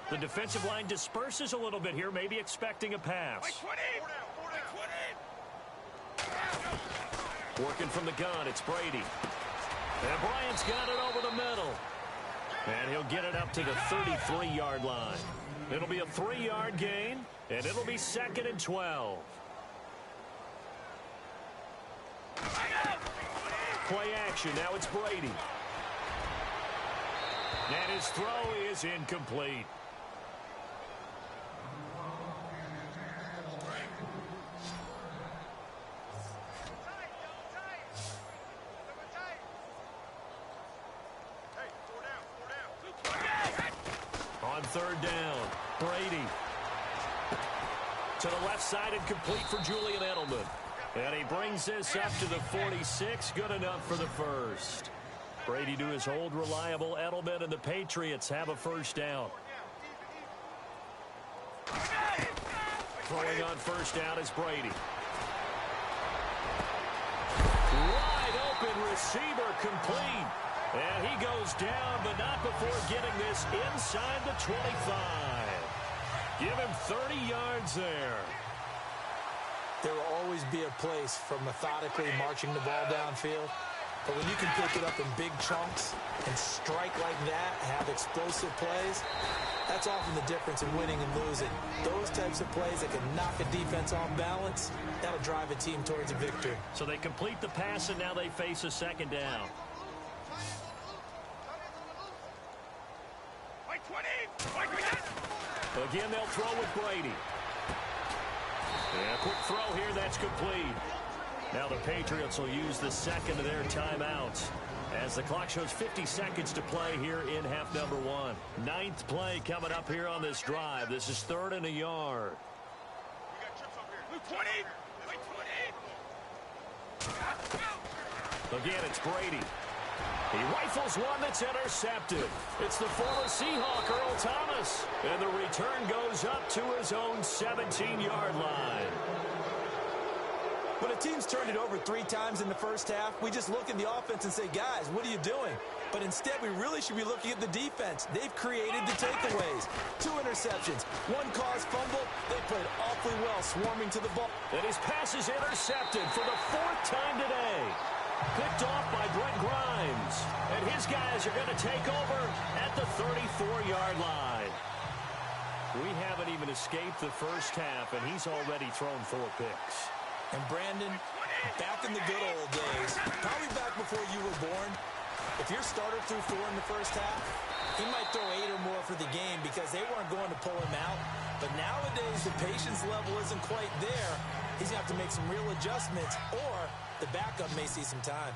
The defensive line disperses a little bit here, maybe expecting a pass. Working from the gun, it's Brady. And Bryant's got it over the middle. And he'll get it up to the 33-yard line. It'll be a 3-yard gain, and it'll be 2nd and 12. Play action, now it's Brady. And his throw is incomplete. On 3rd down, Brady. To the left side and complete for Julian Edelman. And he brings this up to the 46. Good enough for the first. Brady to his old reliable Edelman, and the Patriots have a first down. Throwing on 1st down is Brady. Wide open receiver complete. And he goes down, but not before getting this inside the 25. Give him 30 yards there. There will always be a place for methodically marching the ball downfield. But when you can pick it up in big chunks and strike like that, have explosive plays, that's often the difference in winning and losing. Those types of plays that can knock a defense off balance, that'll drive a team towards a victory. So they complete the pass, and now they face a 2nd down. Again, they'll throw with Brady. And a quick throw here, that's complete. Now the Patriots will use the second of their timeouts as the clock shows 50 seconds to play here in half number 1. Ninth play coming up here on this drive. This is 3rd and a yard. Again, it's Brady. He rifles one that's intercepted. It's the former Seahawk, Earl Thomas. And the return goes up to his own 17-yard line. When a team's turned it over 3 times in the first half, we just look at the offense and say, guys, what are you doing? But instead, we really should be looking at the defense. They've created the takeaways. 2 interceptions, 1 caused fumble. They played awfully well swarming to the ball. And his pass is intercepted for the 4th time today. Picked off by Brent Grimes. And his guys are going to take over at the 34-yard line. We haven't even escaped the first half, and he's already thrown 4 picks. And Brandon, back in the good old days, probably back before you were born, if your starter threw 4 in the first half, he might throw 8 or more for the game because they weren't going to pull him out. But nowadays, the patience level isn't quite there. He's going to have to make some real adjustments, or the backup may see some time.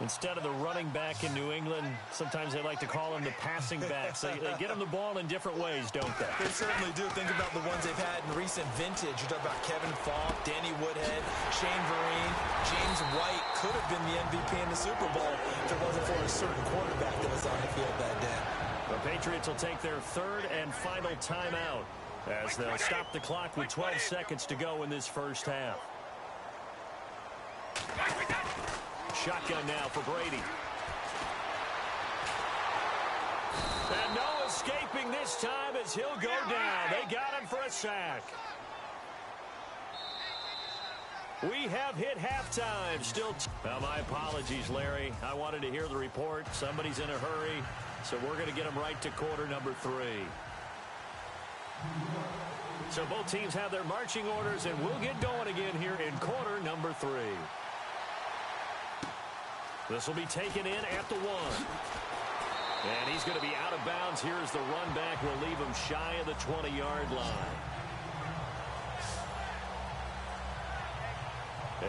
Instead of the running back in New England, sometimes they like to call him the passing backs. They get him the ball in different ways, don't they? They certainly do. Think about the ones they've had in recent vintage. You talk about Kevin Falk, Danny Woodhead, Shane Vereen, James White could have been the MVP in the Super Bowl if it wasn't for a certain quarterback that was on the field that day. The Patriots will take their 3rd and final timeout as they'll stop the clock with 12 seconds to go in this first half. Shotgun now for Brady. And no escaping this time as he'll go down. They got him for a sack. We have hit halftime. Still. Well, my apologies, Larry. I wanted to hear the report. Somebody's in a hurry, so we're going to get him right to quarter number 3. So both teams have their marching orders, and we'll get going again here in quarter number 3. This will be taken in at the 1. And he's going to be out of bounds. Here's the run back. Will leave him shy of the 20-yard line.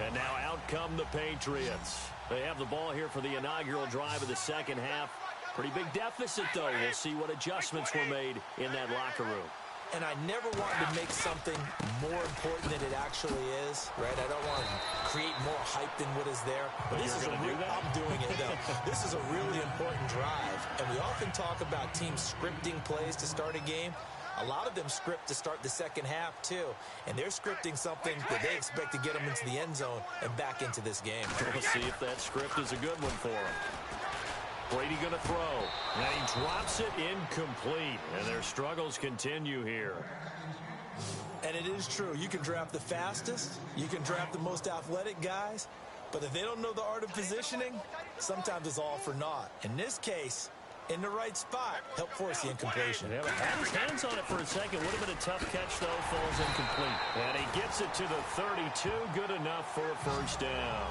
And now out come the Patriots. They have the ball here for the inaugural drive of the second half. Pretty big deficit, though. We'll see what adjustments were made in that locker room. And I never wanted to make something more important than it actually is, right? I don't want to create more hype than what is there. But this is I'm doing it, though. This is a really important drive. And we often talk about teams scripting plays to start a game. A lot of them script to start the second half, too. And they're scripting something that they expect to get them into the end zone and back into this game. We'll see if that script is a good one for them. Brady going to throw. And he drops it incomplete. And their struggles continue here. And it is true. You can draft the fastest. You can draft the most athletic guys. But if they don't know the art of positioning, sometimes it's all for naught. In this case, in the right spot, help force the incompletion. Yeah, had his hands on it for a second. Would have been a tough catch, though. Falls incomplete. And he gets it to the 32. Good enough for a first down.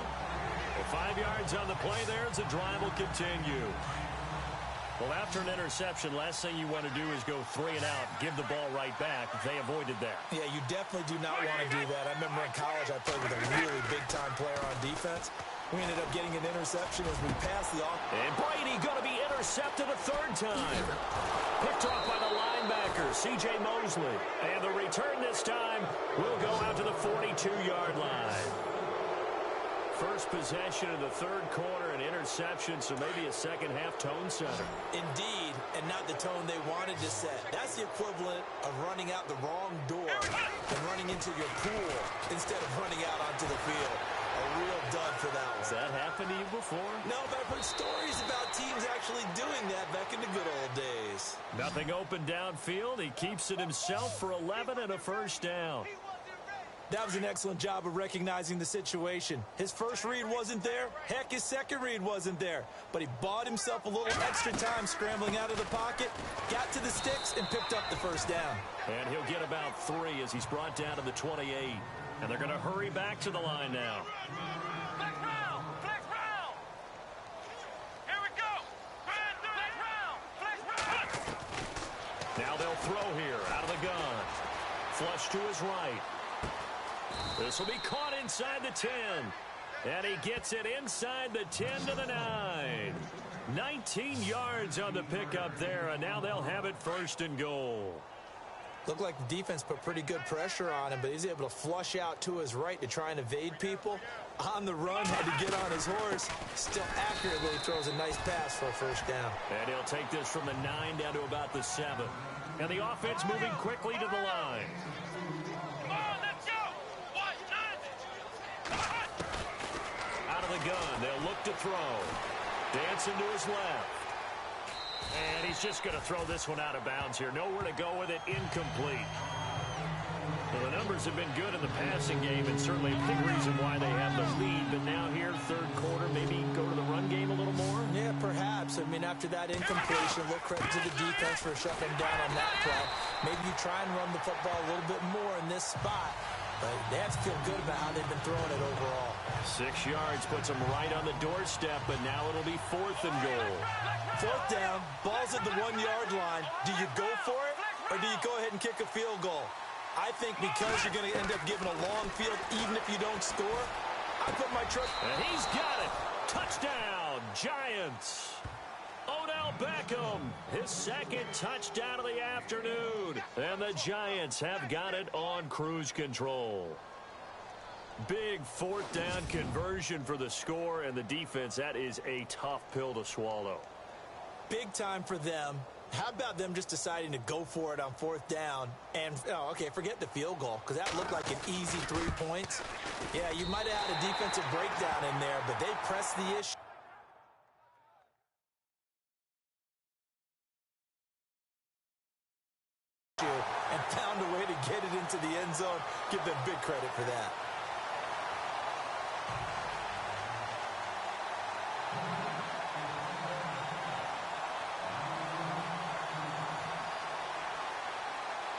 Well, 5 yards on the play there as the drive will continue. Well, after an interception, last thing you want to do is go 3 and out, give the ball right back. They avoided that. Yeah, you definitely do not want to do that. I remember in college I played with a really big-time player on defense. We ended up getting an interception as we passed the off. And Brady going to be intercepted a 3rd time. Picked off by the linebacker, C.J. Mosley. And the return this time will go out to the 42-yard line. First possession of the 3rd quarter, an interception, so maybe a second-half tone setter. Indeed, and not the tone they wanted to set. That's the equivalent of running out the wrong door and running into your pool instead of running out onto the field. A real dud for that one. Has that happened to you before? No, but I've heard stories about teams actually doing that back in the good old days. Nothing open downfield. He keeps it himself for 11 and a first down. That was an excellent job of recognizing the situation. His first read wasn't there. Heck, his second read wasn't there. But he bought himself a little extra time scrambling out of the pocket, got to the sticks, and picked up the first down. And he'll get about 3 as he's brought down to the 28. And they're going to hurry back to the line now. throw here out of the gun. Flush to his right. This will be caught inside the 10. And he gets it inside the 10 to the 9. 19 yards on the pickup there, and now they'll have it 1st and goal. Looked like the defense put pretty good pressure on him, but he's able to flush out to his right to try and evade people. On the run, had to get on his horse. Still accurately throws a nice pass for a 1st down. And he'll take this from the 9 down to about the 7. And the offense moving quickly to the line. Come on, let's go! Out of the gun, they'll look to throw. Dancing to his left. And he's just going to throw this one out of bounds here. Nowhere to go with it. Incomplete. Well, the numbers have been good in the passing game, and certainly a big reason why they have the lead. But now here, 3rd quarter, maybe go to the run game a little more? Yeah, perhaps. I mean, after that incompletion, a little credit to the defense for shutting them down on that play. Maybe you try and run the football a little bit more in this spot. But they have to feel good about how they've been throwing it overall. 6 yards puts them right on the doorstep, but now it'll be 4th and goal. 4th down, ball's at the 1-yard line. Do you go for it, or do you go ahead and kick a field goal? I think because you're going to end up giving a long field, even if you don't score, I put my trust. And he's got it. Touchdown, Giants. Odell Beckham, his 2nd touchdown of the afternoon. And the Giants have got it on cruise control. Big 4th down conversion for the score, and the defense, that is a tough pill to swallow. Big time for them. How about them just deciding to go for it on 4th down? And, okay, forget the field goal, because that looked like an easy 3 points. Yeah, you might have had a defensive breakdown in there, but they pressed the issue. And found a way to get it into the end zone. Give them big credit for that.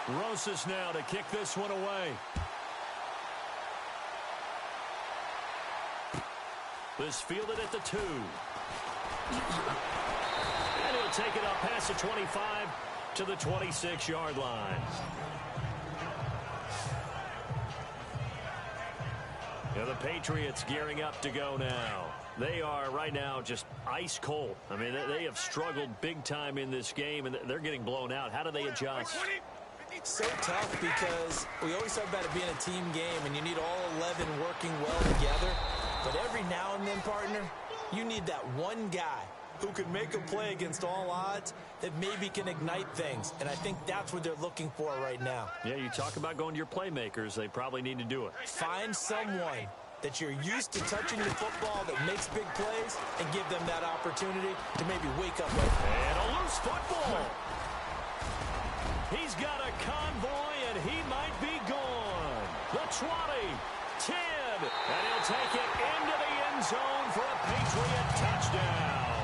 Rosas now to kick this one away. This fielded at the 2. And he'll take it up past the 25 to the 26-yard line. Yeah, the Patriots gearing up to go now. They are right now just ice cold. I mean, they have struggled big time in this game, and they're getting blown out. How do they adjust? So tough because we always talk about it being a team game, and you need all 11 working well together. But every now and then, partner, you need that one guy who can make a play against all odds that maybe can ignite things. And I think that's what they're looking for right now. Yeah, you talk about going to your playmakers. They probably need to do it. Find someone that you're used to touching the football that makes big plays and give them that opportunity to maybe wake up. And a loose football. He's got a convoy, and he might be gone. The 20, 10, and he'll take it into the end zone for a Patriot touchdown.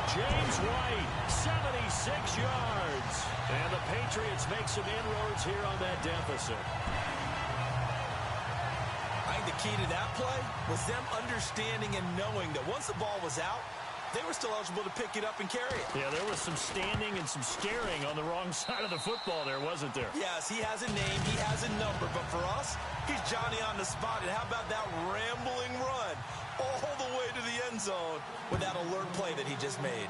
James White, 76 yards. And the Patriots make some inroads here on that deficit. I think the key to that play was them understanding and knowing that once the ball was out, they were still eligible to pick it up and carry it. Yeah, there was some standing and some staring on the wrong side of the football there, wasn't there? Yes, he has a name, he has a number, but for us, he's Johnny on the spot. And how about that rambling run all the way to the end zone with that alert play that he just made?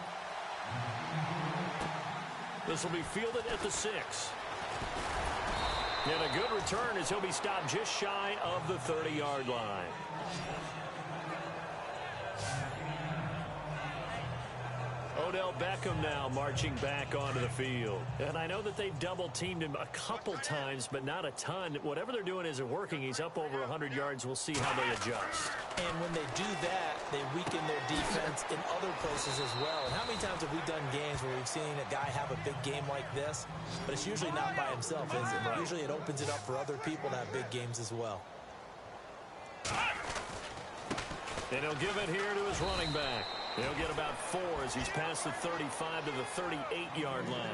This will be fielded at the 6. And a good return as he'll be stopped just shy of the 30-yard line. Odell Beckham now marching back onto the field. And I know that they've double-teamed him a couple times, but not a ton. Whatever they're doing isn't working. He's up over 100 yards. We'll see how they adjust. And when they do that, they weaken their defense in other places as well. And how many times have we done games where we've seen a guy have a big game like this? But it's usually not by himself, is it? Right. Usually it opens it up for other people to have big games as well. And he'll give it here to his running back. He'll get about 4 as he's past the 35 to the 38-yard line.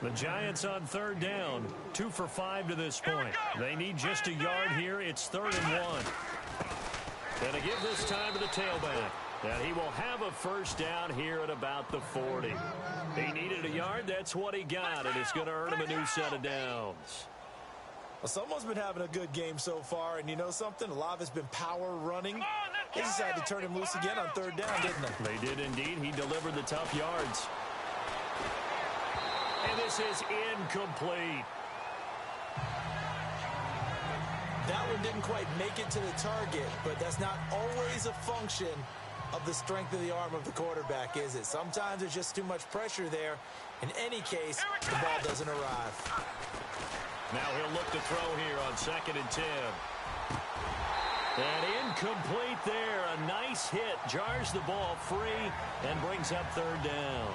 The Giants on 3rd down, 2 for 5 to this point. They need just a yard here. It's 3rd and 1. And to give this time to the tailback. And he will have a first down here at about the 40. He needed a yard. That's what he got, and it's going to earn him a new set of downs. Well, someone's been having a good game so far, and you know something? A lot of it's been power running. They decided to turn him loose again on third down, didn't they? They did indeed. He delivered the tough yards. And this is incomplete. That one didn't quite make it to the target, but that's not always a function of the strength of the arm of the quarterback, is it? Sometimes there's just too much pressure there. In any case, the ball doesn't arrive. Now he'll look to throw here on 2nd and 10. And incomplete there. A nice hit. Jars the ball free and brings up third down.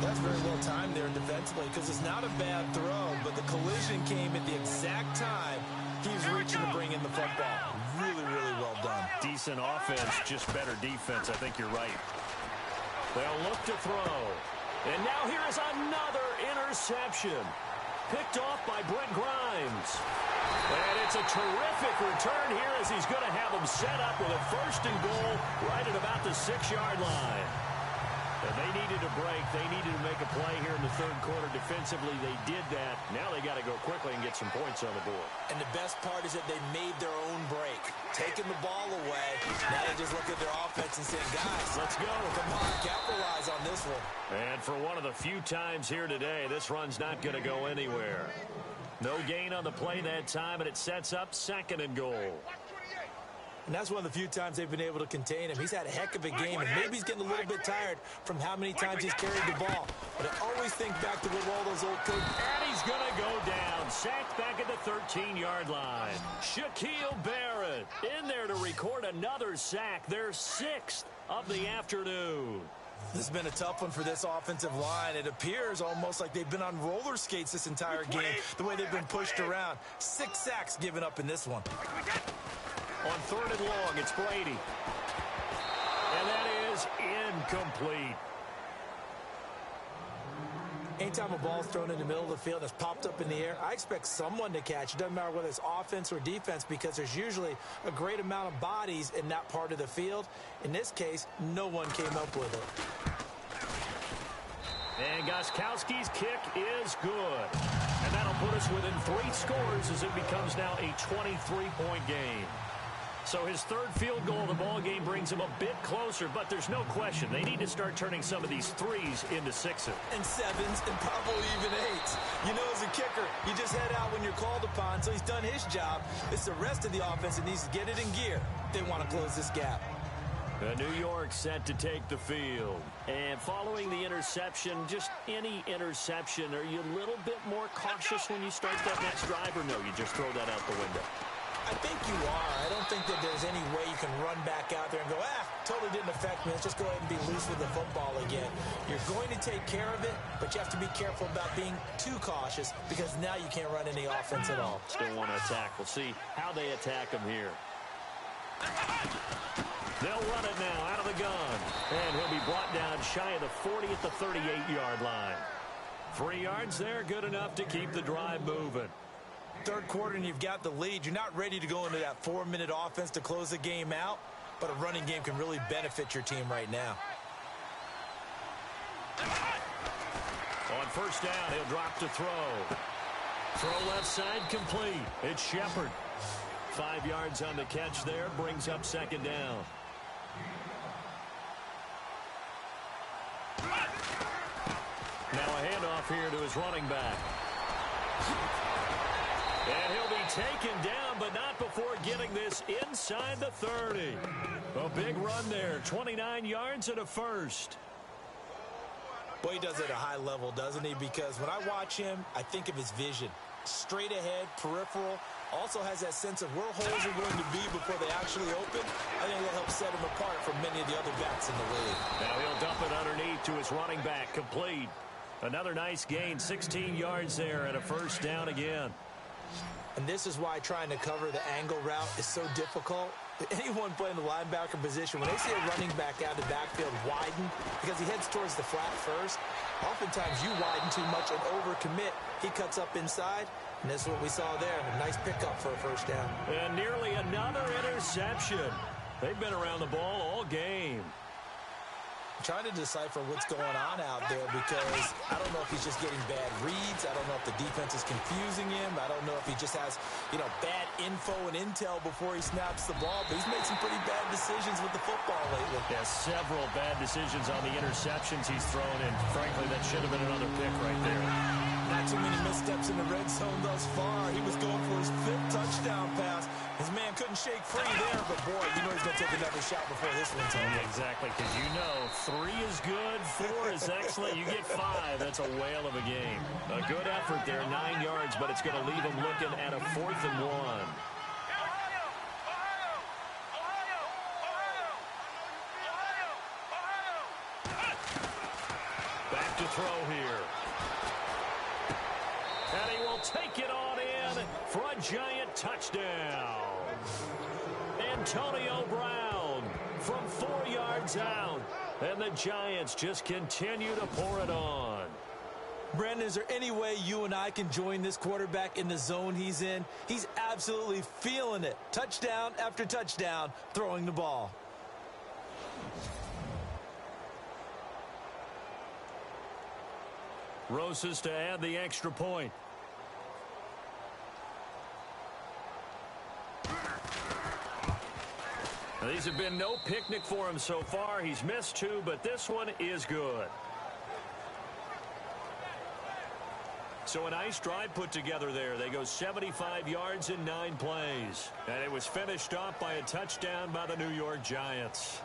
That's very well timed there defensively because it's not a bad throw, but the collision came at the exact time he was reaching to bring in the football. Really, really well done. Decent offense, just better defense. I think you're right. They'll look to throw. And now here is another interception. Picked off by Brent Grimes. And it's a terrific return here as he's going to have them set up with a 1st and goal right at about the 6-yard line. And they needed a break. They needed to make a play here in the 3rd quarter. Defensively, they did that. Now they got to go quickly and get some points on the board. And the best part is that they made their own break. Taking the ball away. Now they just look at their offense and saying, guys, let's go. Come on, capitalize on this one. And for one of the few times here today, this run's not going to go anywhere. No gain on the play that time, and it sets up 2nd and goal. And that's one of the few times they've been able to contain him. He's had a heck of a game, and maybe he's getting a little bit tired from how many times he's carried the ball. But I always think back to what all those old coaches. And he's going to go down. Sacked back at the 13-yard line. Shaquille Barrett in there to record another sack. Their 6th of the afternoon. This has been a tough one for this offensive line. It appears almost like they've been on roller skates this entire game, the way they've been pushed around. 6 sacks given up in this one. On 3rd and long, it's Brady. And that is incomplete. Anytime a ball's thrown in the middle of the field and it's popped up in the air, I expect someone to catch. It doesn't matter whether it's offense or defense because there's usually a great amount of bodies in that part of the field. In this case, no one came up with it. And Gostkowski's kick is good. And that'll put us within 3 scores as it becomes now a 23-point game. So his 3rd field goal of the ball game brings him a bit closer, but there's no question they need to start turning some of these 3s into 6s. And 7s and probably even 8s. You know, as a kicker, you just head out when you're called upon, so he's done his job. It's the rest of the offense that needs to get it in gear. They want to close this gap. New York set to take the field. And following the interception, just any interception, are you a little bit more cautious when you start that next drive, or no, you just throw that out the window? I think you are. I don't think that there's any way you can run back out there and go, totally didn't affect me. Let's just go ahead and be loose with the football again. You're going to take care of it, but you have to be careful about being too cautious because now you can't run any offense at all. Still want to attack. We'll see how they attack him here. They'll run it now out of the gun. And he'll be brought down shy of the 40 at the 38-yard line. 3 yards there, good enough to keep the drive moving. 3rd quarter and you've got the lead. You're not ready to go into that 4-minute offense to close the game out, but a running game can really benefit your team right now. On 1st down, he'll drop to throw. Throw left side complete. It's Shepard. 5 yards on the catch there, brings up 2nd down. Now a handoff here to his running back. And he'll be taken down, but not before getting this inside the 30. A big run there, 29 yards and a 1st. Boy, he does it at a high level, doesn't he? Because when I watch him, I think of his vision. Straight ahead, peripheral. Also has that sense of where holes are going to be before they actually open. I think that helps set him apart from many of the other backs in the league. Now he'll dump it underneath to his running back, complete. Another nice gain, 16 yards there and a 1st down again. And this is why trying to cover the angle route is so difficult. Anyone playing the linebacker position, when they see a running back out of the backfield widen, because he heads towards the flat first, oftentimes you widen too much and overcommit. He cuts up inside, and that's what we saw there. A nice pickup for a 1st down. And nearly another interception. They've been around the ball all game. Trying to decipher what's going on out there because I don't know if he's just getting bad reads. I don't know if the defense is confusing him. I don't know if he just has, bad info and intel before he snaps the ball. But he's made some pretty bad decisions with the football lately. Yeah, several bad decisions on the interceptions he's thrown, and frankly, that should have been another pick right there. Not too many missteps in the red zone thus far. He was going for his 5th touchdown pass. His man couldn't shake free there, but boy, he's going to take another shot before this one's over. Yeah, exactly, because 3 is good, 4 is excellent. You get 5. That's a whale of a game. A good effort there, 9 yards, but it's going to leave him looking at a 4th and 1. Back to throw here. And he will take it on in for a giant touchdown. Antonio Brown from 4 yards out. And the Giants just continue to pour it on. Brandon, is there any way you and I can join this quarterback in the zone he's in? He's absolutely feeling it. Touchdown after touchdown, throwing the ball. Rosas to add the extra point. Now, these have been no picnic for him so far. He's missed 2, but this one is good. So a nice drive put together there. They go 75 yards in 9 plays. And it was finished off by a touchdown by the New York Giants.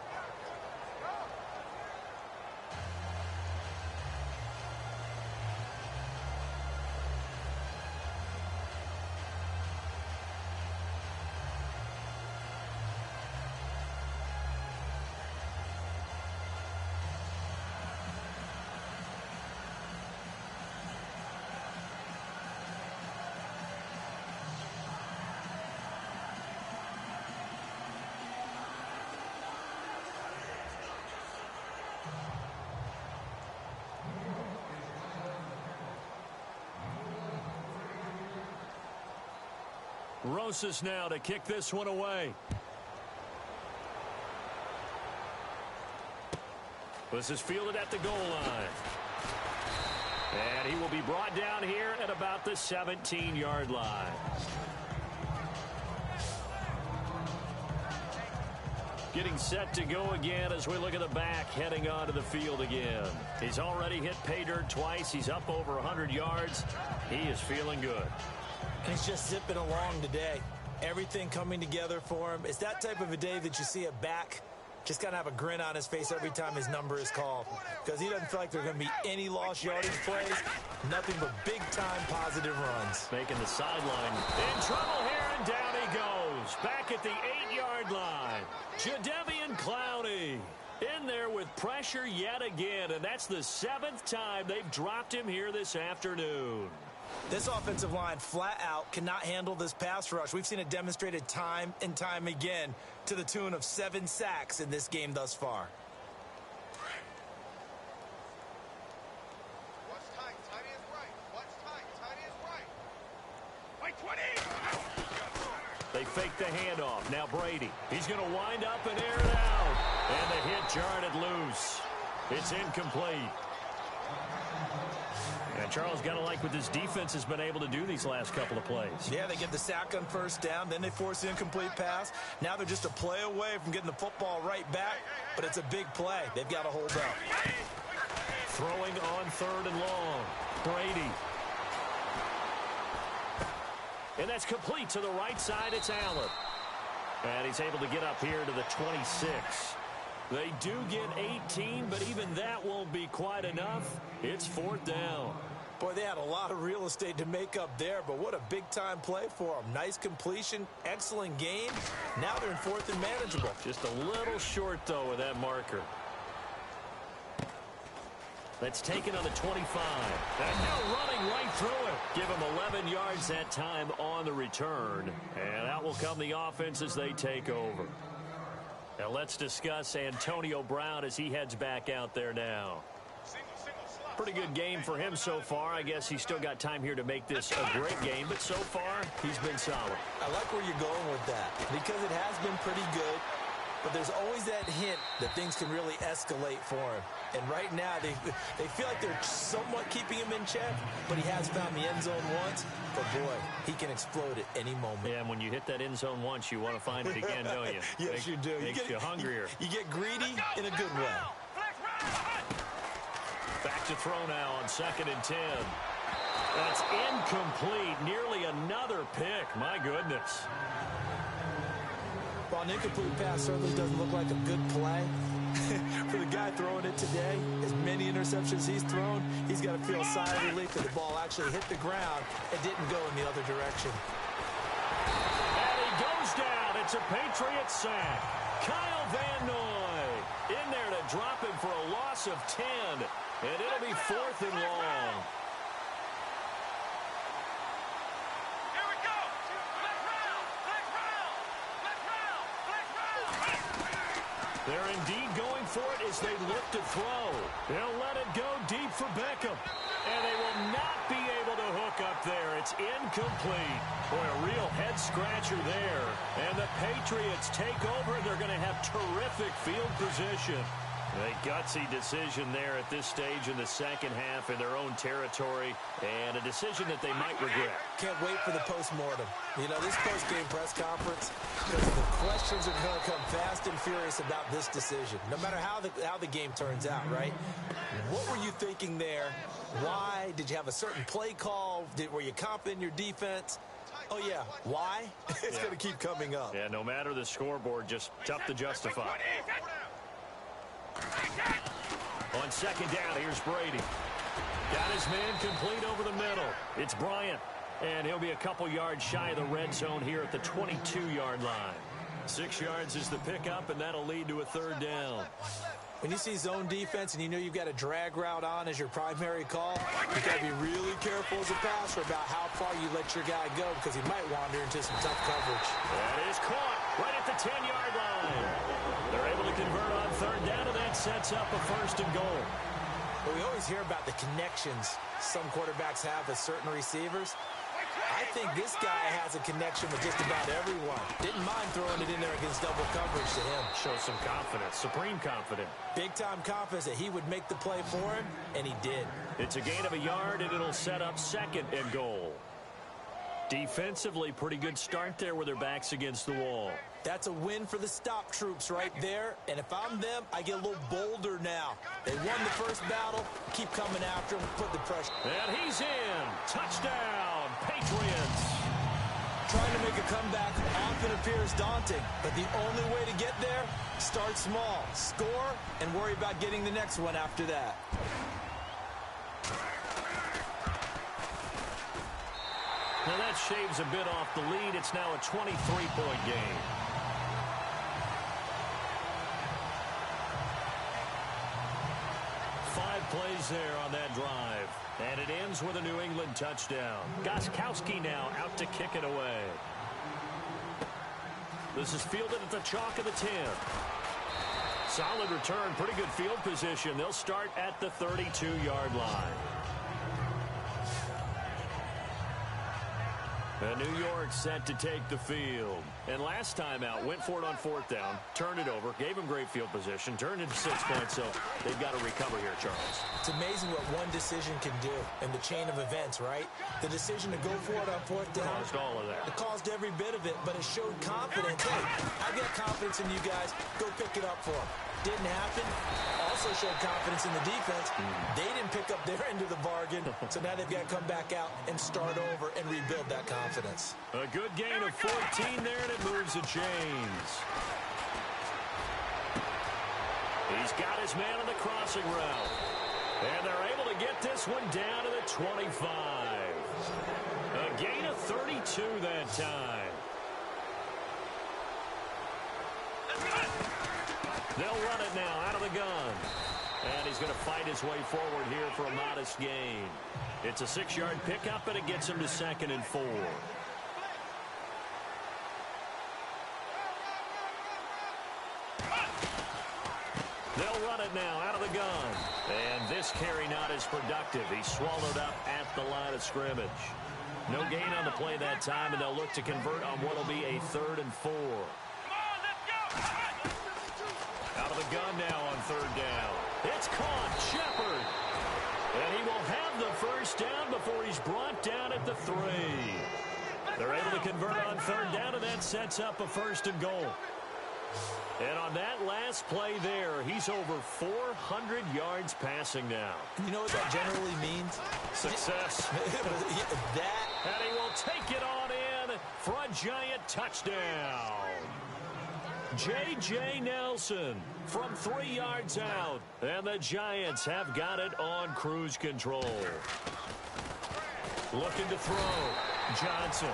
Rosas now to kick this one away. This is fielded at the goal line. And he will be brought down here at about the 17-yard line. Getting set to go again as we look at the back heading onto the field again. He's already hit pay dirt twice. He's up over 100 yards. He is feeling good. And he's just zipping along today. Everything coming together for him. It's that type of a day that you see a back just kind of have a grin on his face every time his number is called. Because he doesn't feel like there are going to be any lost yardage plays. Nothing but big-time positive runs. Making the sideline. In trouble here, and down he goes. Back at the 8-yard line. Jadeveon Clowney in there with pressure yet again. And that's the 7th time they've dropped him here this afternoon. This offensive line flat out cannot handle this pass rush. We've seen it demonstrated time and time again to the tune of 7 sacks in this game thus far. Watch tight. Tight is right. Watch tight. Tight is right. Like 20. They fake the handoff. Now Brady. He's going to wind up and air it out. And the hit jarred it loose. It's incomplete. And Charles, got to like what this defense has been able to do these last couple of plays. Yeah, they get the sack on first down, then they force the incomplete pass. Now they're just a play away from getting the football right back, but it's a big play. They've got to hold up. Throwing on 3rd and long. Brady. And that's complete to the right side. It's Allen. And he's able to get up here to the 26. They do get 18, but even that won't be quite enough. It's 4th down. Boy, they had a lot of real estate to make up there, but what a big-time play for them. Nice completion, excellent game. Now they're in 4th and manageable. Just a little short, though, with that marker. That's taken on the 25. And now running right through it. Give him 11 yards that time on the return. And out will come the offense as they take over. Now let's discuss Antonio Brown as he heads back out there now. Pretty good game for him so far. I guess he's still got time here to make this a great game, but so far he's been solid. I like where you're going with that because it has been pretty good. but there's always that hint that things can really escalate for him. And right now, they feel like they're somewhat keeping him in check, but he has found the end zone once. But, boy, he can explode at any moment. Yeah, and when you hit that end zone once, you want to find it again, don't you? Yes, you do. Makes you hungrier. You get greedy in a good way. Back to throw now on 2nd and 10. That's incomplete. Nearly another pick. My goodness. While an incomplete pass certainly doesn't look like a good play, for the guy throwing it today, as many interceptions he's thrown, he's got to feel a sigh of relief that the ball actually hit the ground and didn't go in the other direction. And he goes down. It's a Patriot sack. Kyle Van Noy in there to drop him for a loss of 10. And it'll be 4th and long. They're indeed going for it as they look to throw. They'll let it go deep for Beckham. And they will not be able to hook up there. It's incomplete. Boy, a real head-scratcher there. And the Patriots take over. They're going to have terrific field position. A gutsy decision there at this stage in the second half in their own territory, and a decision that they might regret. Can't wait for the post-mortem. You know, this post-game press conference, because the questions are going to come fast and furious about this decision, no matter how the game turns out, right? What were you thinking there? Why? Did you have a certain play call? Were you confident in your defense? Oh, yeah. Why? It's going to keep coming up. Yeah, no matter the scoreboard, just tough to justify. On 2nd down, here's Brady. Got his man complete over the middle. It's Bryant, and he'll be a couple yards shy of the red zone here at the 22-yard line. 6 yards is the pickup, and that'll lead to a 3rd down. When you see zone defense and you know you've got a drag route on as your primary call, you've got to be really careful as a passer about how far you let your guy go because he might wander into some tough coverage. That is caught right at the 10-yard line. They're able to convert on 3rd down, and that sets up a 1st and goal. Well, we always hear about the connections some quarterbacks have with certain receivers. I think this guy has a connection with just about everyone. Didn't mind throwing it in there against double coverage to him. Shows some confidence, supreme confidence. Big-time confidence that he would make the play for him, and he did. It's a gain of a yard, and it'll set up 2nd and goal. Defensively, pretty good start there with their backs against the wall. That's a win for the stop troops right there. And if I'm them, I get a little bolder now. They won the first battle. Keep coming after them. Put the pressure. And he's in. Touchdown, Patriots. Trying to make a comeback often appears daunting. But the only way to get there, start small. Score and worry about getting the next one after that. Now that shaves a bit off the lead. It's now a 23-point game. Plays there on that drive. And it ends with a New England touchdown. Gostkowski now out to kick it away. This is fielded at the chalk of the 10. Solid return, pretty good field position. They'll start at the 32-yard line. And New York set to take the field. And last time out, went for it on 4th down, turned it over, gave them great field position, turned into 6 points, so they've got to recover here, Charles. It's amazing what one decision can do in the chain of events, right? The decision to go for it on 4th down. Caused all of that. It caused every bit of it, but it showed confidence. Hey, I've got confidence in you guys. Go pick it up for them. Didn't happen. Also showed confidence in the defense. They didn't pick up their end of the bargain, so now they've got to come back out and start over and rebuild that confidence. A good gain of 14 there, and it moves the chains. He's got his man on the crossing route. And they're able to get this one down to the 25. A gain of 32 that time. They'll run it now out of the gun. And he's going to fight his way forward here for a modest gain. It's a 6-yard pickup, and it gets him to 2nd and 4. They'll run it now out of the gun. And this carry not as productive. He's swallowed up at the line of scrimmage. No gain on the play that time, and they'll look to convert on what will be a 3rd and 4. gun now on third down. It's caught. Shepard. And he will have the first down before he's brought down at the 3. They're able to convert on third down, and that sets up a first and goal. And on that last play there, he's over 400 yards passing now. You know what that generally means? Success. That. And he will take it on in for a giant touchdown. J.J. Nelson from 3 yards out. And the Giants have got it on cruise control. Looking to throw. Johnson.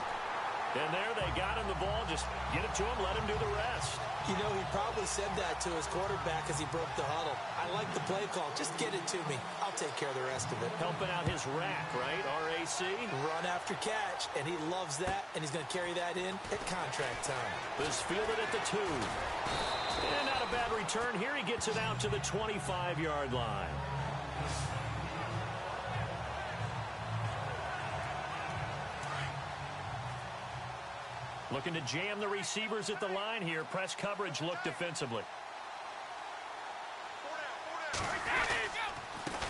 And there they got him the ball. Just get it to him, let him do the rest. You know, he probably said that to his quarterback as he broke the huddle. I like the play call. Just get it to me. I'll take care of the rest of it. Helping out his rack, right? R-A-C? Run after catch, and he loves that, and he's going to carry that in at contract time. This fielded at the 2. And not a bad return here. He gets it out to the 25-yard line. Looking to jam the receivers at the line here. Press coverage look defensively.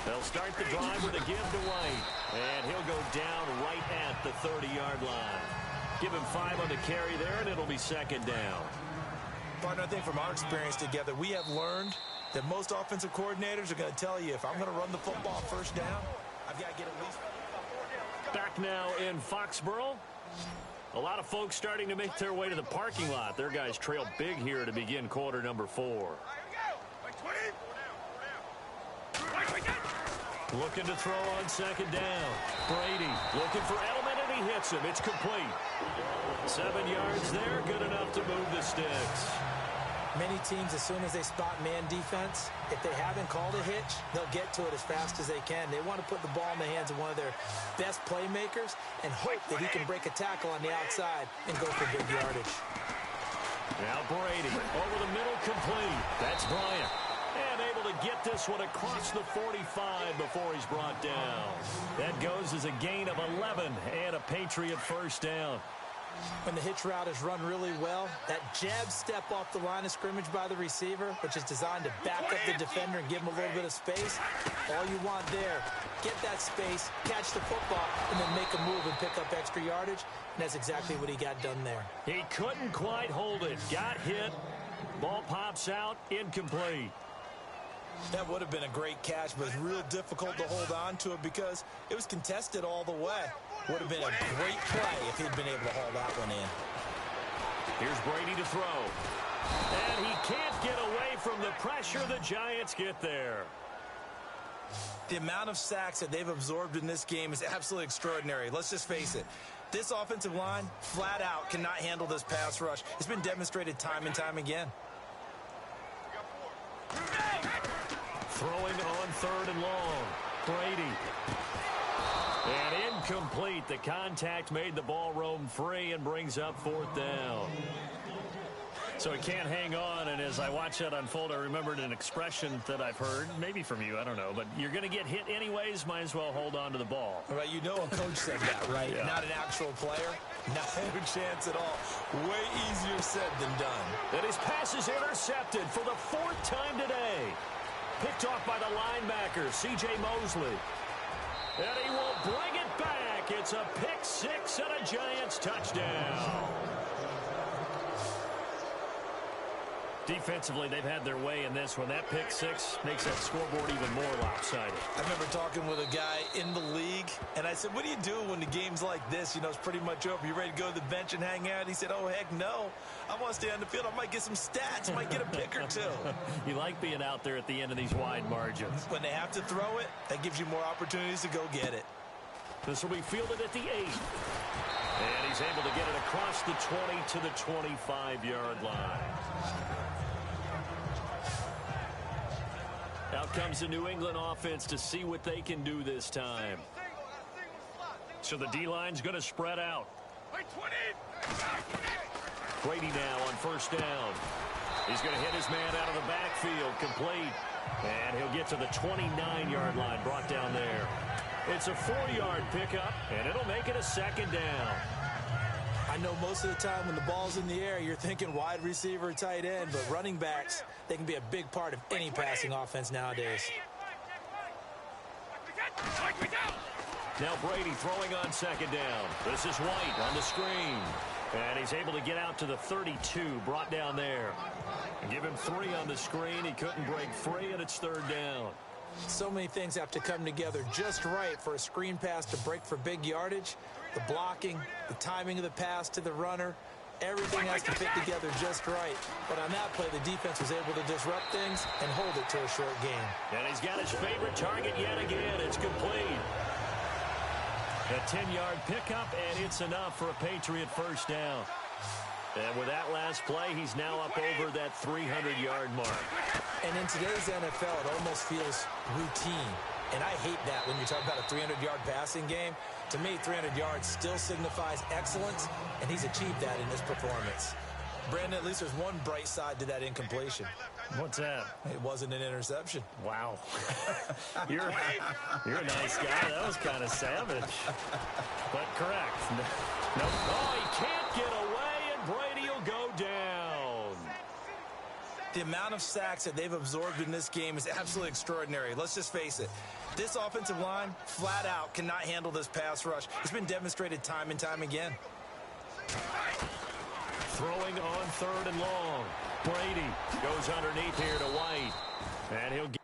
They'll start the drive with a give to White. And he'll go down right at the 30-yard line. Give him 5 on the carry there, and it'll be second down. Partner, I think from our experience together, we have learned that most offensive coordinators are going to tell you, if I'm going to run the football first down, I've got to get at least... Back now in Foxborough. A lot of folks starting to make their way to the parking lot. Their guys trail big here to begin quarter number 4. Looking to throw on second down. Brady looking for Edelman, and he hits him. It's complete. 7 yards there, good enough to move the sticks. Many teams, as soon as they spot man defense, if they haven't called a hitch, they'll get to it as fast as they can. They want to put the ball in the hands of one of their best playmakers and hope that he can break a tackle on the outside and go for big yardage. Now Brady over the middle, complete. That's Bryant. And able to get this one across the 45 before he's brought down. That goes as a gain of 11 and a Patriot first down. When the hitch route is run really well, that jab step off the line of scrimmage by the receiver, which is designed to back up the defender and give him a little bit of space, all you want there, get that space, catch the football, and then make a move and pick up extra yardage, and that's exactly what he got done there. He couldn't quite hold it. Got hit. Ball pops out, incomplete. That would have been a great catch, but it's real difficult to hold on to it because it was contested all the way. Would have been a great play if he'd been able to haul that one in. Here's Brady to throw. And he can't get away from the pressure. The Giants get there. The amount of sacks that they've absorbed in this game is absolutely extraordinary. Let's just face it. This offensive line, flat out, cannot handle this pass rush. It's been demonstrated time and time again. Throwing on third and long. Brady. And incomplete. The contact made the ball roam free and brings up fourth down. So he can't hang on, and as I watch that unfold, I remembered an expression that I've heard, maybe from you, I don't know, but you're going to get hit anyways, might as well hold on to the ball. All right, you know a coach said that, right? Yeah. Not an actual player. Not a chance at all. Way easier said than done. And his pass is intercepted for the 4th time today. Picked off by the linebacker, C.J. Mosley. And he will bring it back. It's a pick 6 and a Giants touchdown. Defensively, they've had their way in this one. That pick 6 makes that scoreboard even more lopsided. I remember talking with a guy in the league, and I said, what do you do when the game's like this? You know, it's pretty much over. You ready to go to the bench and hang out? He said, oh, heck no. I want to stay on the field. I might get some stats. Might get a pick or two. You like being out there at the end of these wide margins. When they have to throw it, that gives you more opportunities to go get it. This will be fielded at the 8. And he's able to get it across the 20 to the 25-yard line. Out comes the New England offense to see what they can do this time. So the D-line's going to spread out. Brady now on first down. He's going to hit his man out of the backfield, complete. And he'll get to the 29-yard line, brought down there. It's a 4-yard pickup, and it'll make it a second down. I know most of the time when the ball's in the air, you're thinking wide receiver, tight end, but running backs, they can be a big part of any passing offense nowadays. Now Brady throwing on second down. This is White on the screen. And he's able to get out to the 32, brought down there. And give him 3 on the screen. He couldn't break free, and it's third down. So many things have to come together just right for a screen pass to break for big yardage. The blocking, the timing of the pass to the runner, everything has to fit together just right. But on that play, the defense was able to disrupt things and hold it to a short game. And he's got his favorite target yet again. It's complete. A 10-yard pickup, and it's enough for a Patriot first down. And with that last play, he's now up over that 300-yard mark. And in today's NFL, it almost feels routine. And I hate that when you talk about a 300-yard passing game. To me, 300 yards still signifies excellence, and he's achieved that in this performance. Brandon, at least there's one bright side to that incompletion. What's that? It wasn't an interception. Wow. You're a nice guy. That was kind of savage. But correct. No. Oh, he can't get away, and Brady will go down. The amount of sacks that they've absorbed in this game is absolutely extraordinary. Let's just face it. This offensive line, flat out, cannot handle this pass rush. It's been demonstrated time and time again. Throwing on third and long. Brady goes underneath here to White. And he'll get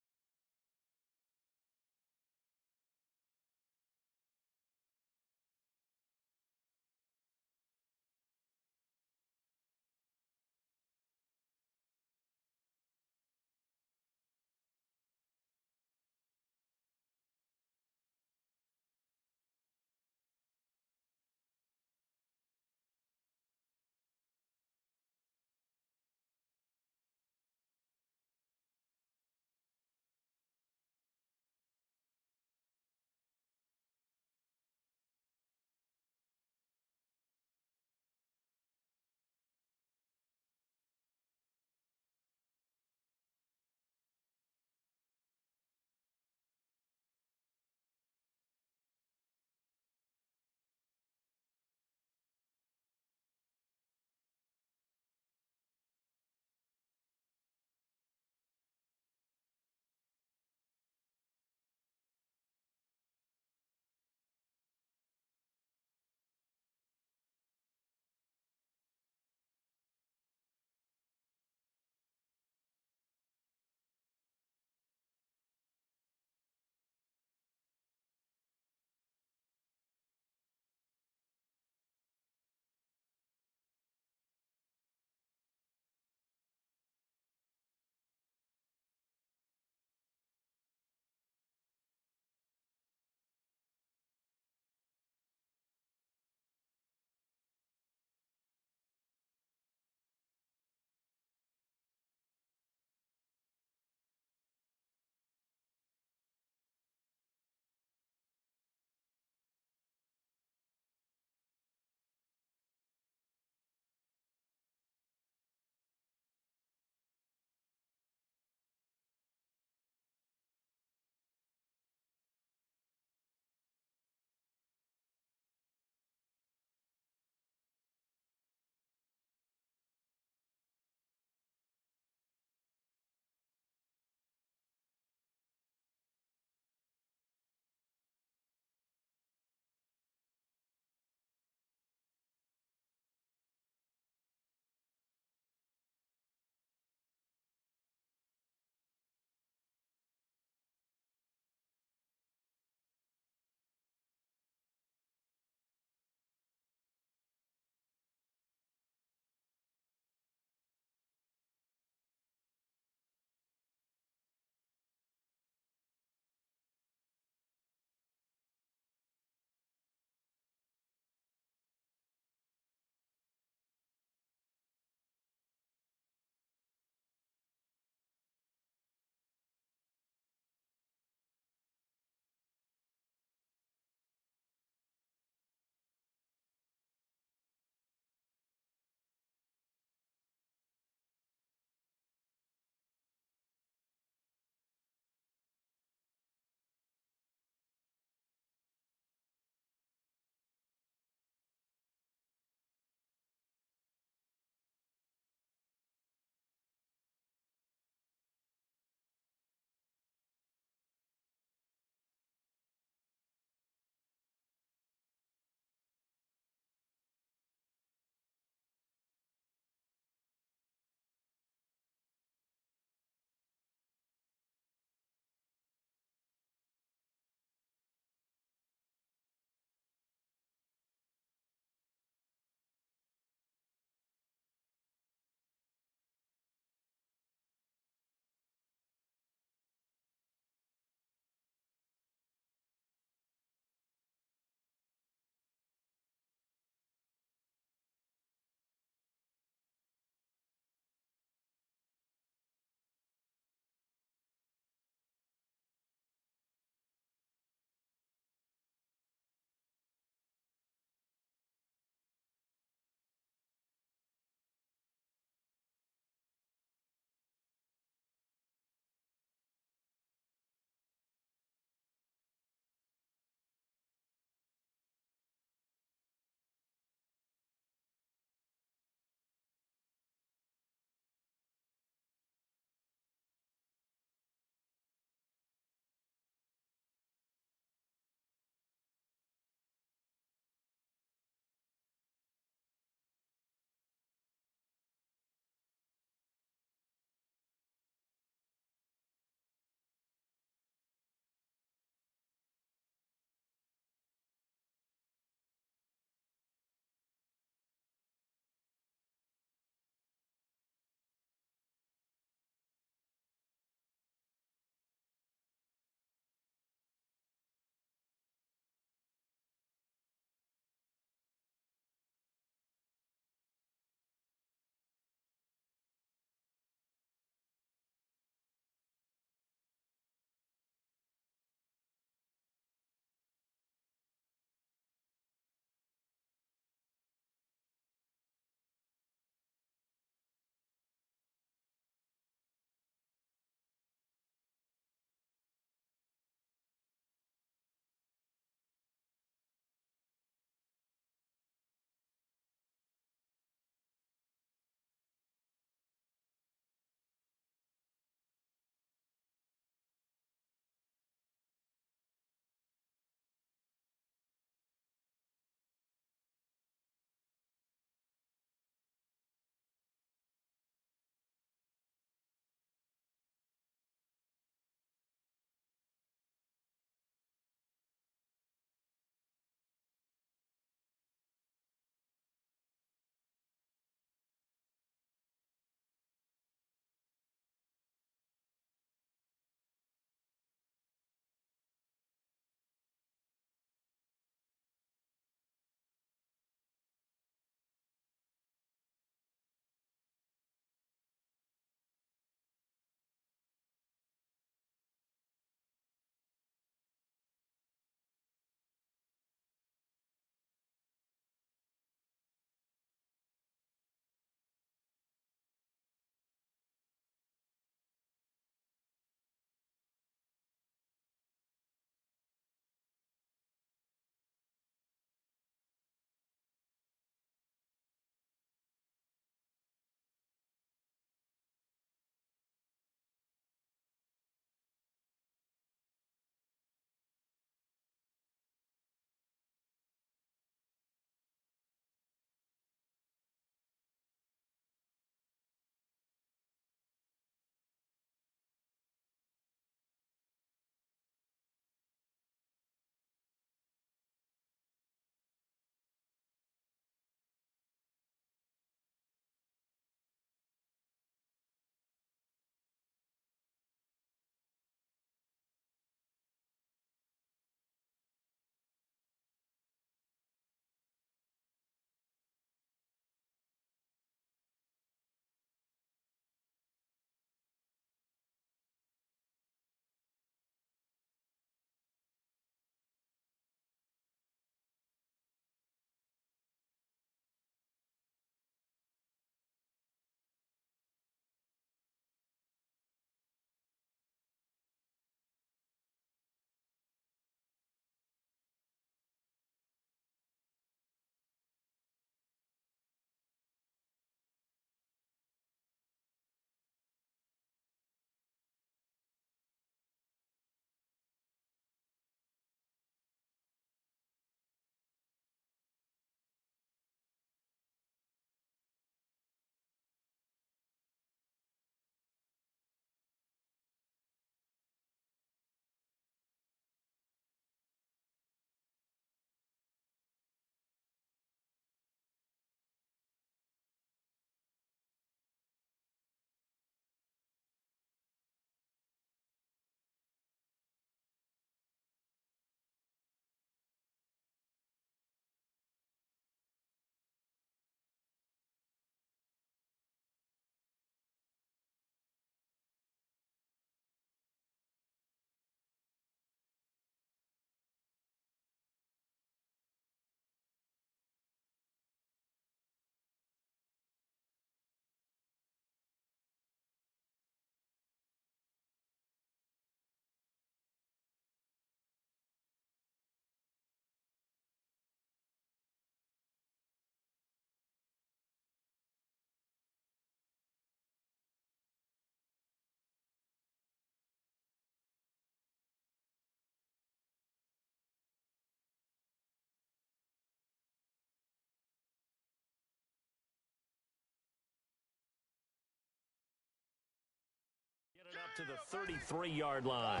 to the 33-yard line.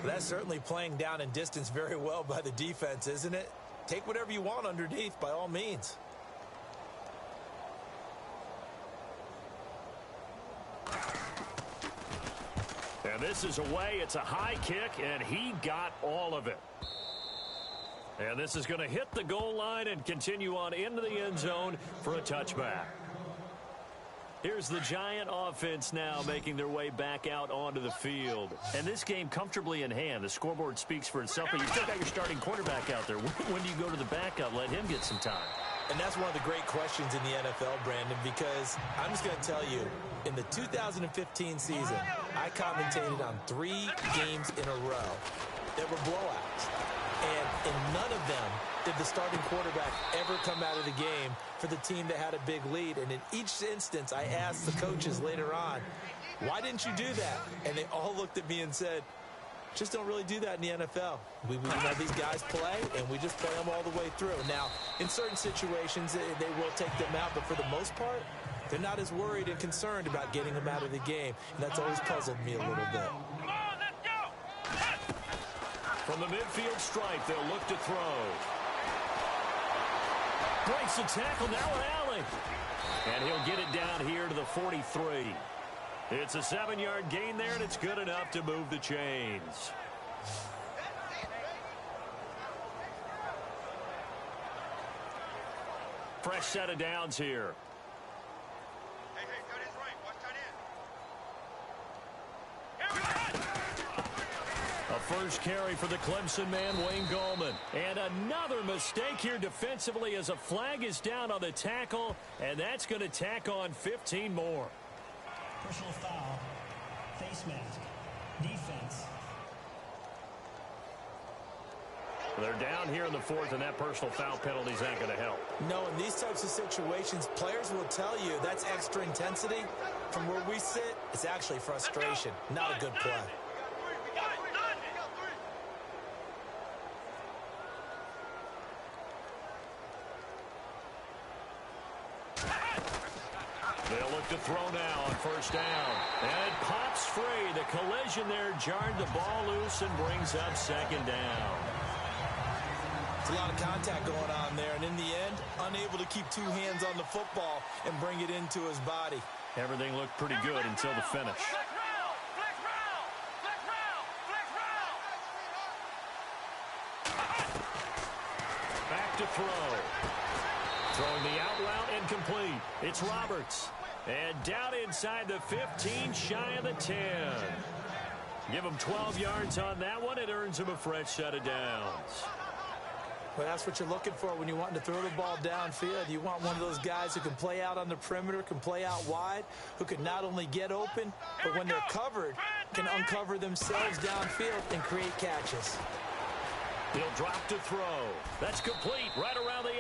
That's certainly playing down in distance very well by the defense, isn't it? Take whatever you want underneath by all means. And this is away. It's a high kick, and he got all of it. And this is going to hit the goal line and continue on into the end zone for a touchback. Here's the Giant offense now making their way back out onto the field. And this game comfortably in hand. The scoreboard speaks for itself, but you still got your starting quarterback out there. When do you go to the backup? Let him get some time. And that's one of the great questions in the NFL, Brandon, because I'm just going to tell you, in the 2015 season, I commentated on 3 games in a row that were blowouts. And in none of them did the starting quarterback ever come out of the game for the team that had a big lead. And in each instance, I asked the coaches later on, why didn't you do that? And they all looked at me and said, just don't really do that in the NFL. We let these guys play, and we just play them all the way through. Now, in certain situations, they will take them out, but for the most part, they're not as worried and concerned about getting them out of the game. And that's always puzzled me a little bit. From the midfield stripe, they'll look to throw. Breaks the tackle, now Allen. And he'll get it down here to the 43. It's a 7-yard gain there, and it's good enough to move the chains. Fresh set of downs here. Hey, tight end's right. Watch tight end. A first carry for the Clemson man, Wayne Gallman. And another mistake here defensively as a flag is down on the tackle, and that's going to tack on 15 more. Personal foul, face mask, defense. They're down here in the 4th, and that personal foul penalty is not going to help. No, in these types of situations, players will tell you that's extra intensity. From where we sit, it's actually frustration, not a good play. They'll look to throw now on first down. And it pops free. The collision there jarred the ball loose and brings up second down. It's a lot of contact going on there, and in the end, unable to keep 2 hands on the football and bring it into his body. Everything looked pretty good until the finish. Back to throw. Throwing the out route incomplete. It's Roberts. And down inside the 15, shy of the 10. Give him 12 yards on that one. It earns him a fresh set of downs. Well, that's what you're looking for when you want to throw the ball downfield. You want one of those guys who can play out on the perimeter, can play out wide, who can not only get open, but when they're covered, can uncover themselves downfield and create catches. He'll drop to throw. That's complete right around the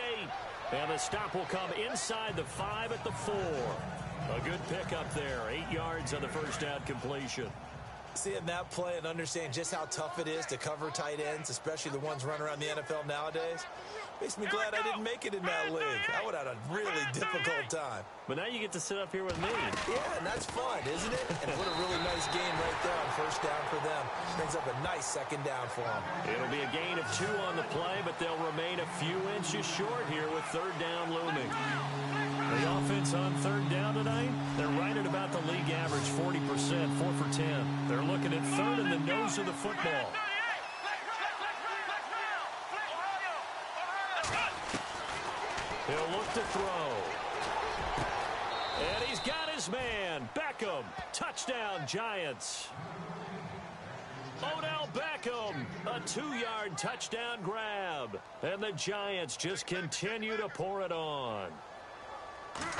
8. And the stop will come inside the 5 at the 4. A good pickup there. 8 yards on the first down completion. Seeing that play and understand just how tough it is to cover tight ends, especially the ones running around the NFL nowadays, makes me glad I didn't make it in that league. I would have had a really difficult time. But now you get to sit up here with me. Yeah, and that's fun, isn't it? And what a really nice game right there on first down for them. Brings up a nice second down for them. It'll be a gain of 2 on the play, but they'll remain a few inches short here with third down looming. The offense on third down tonight, they're right at about the league average, 40%, 4 for 10. They're looking at third in the nose of the football. He'll look to throw. And he's got his man, Beckham. Touchdown, Giants. Odell Beckham, a 2-yard touchdown grab. And the Giants just continue to pour it on.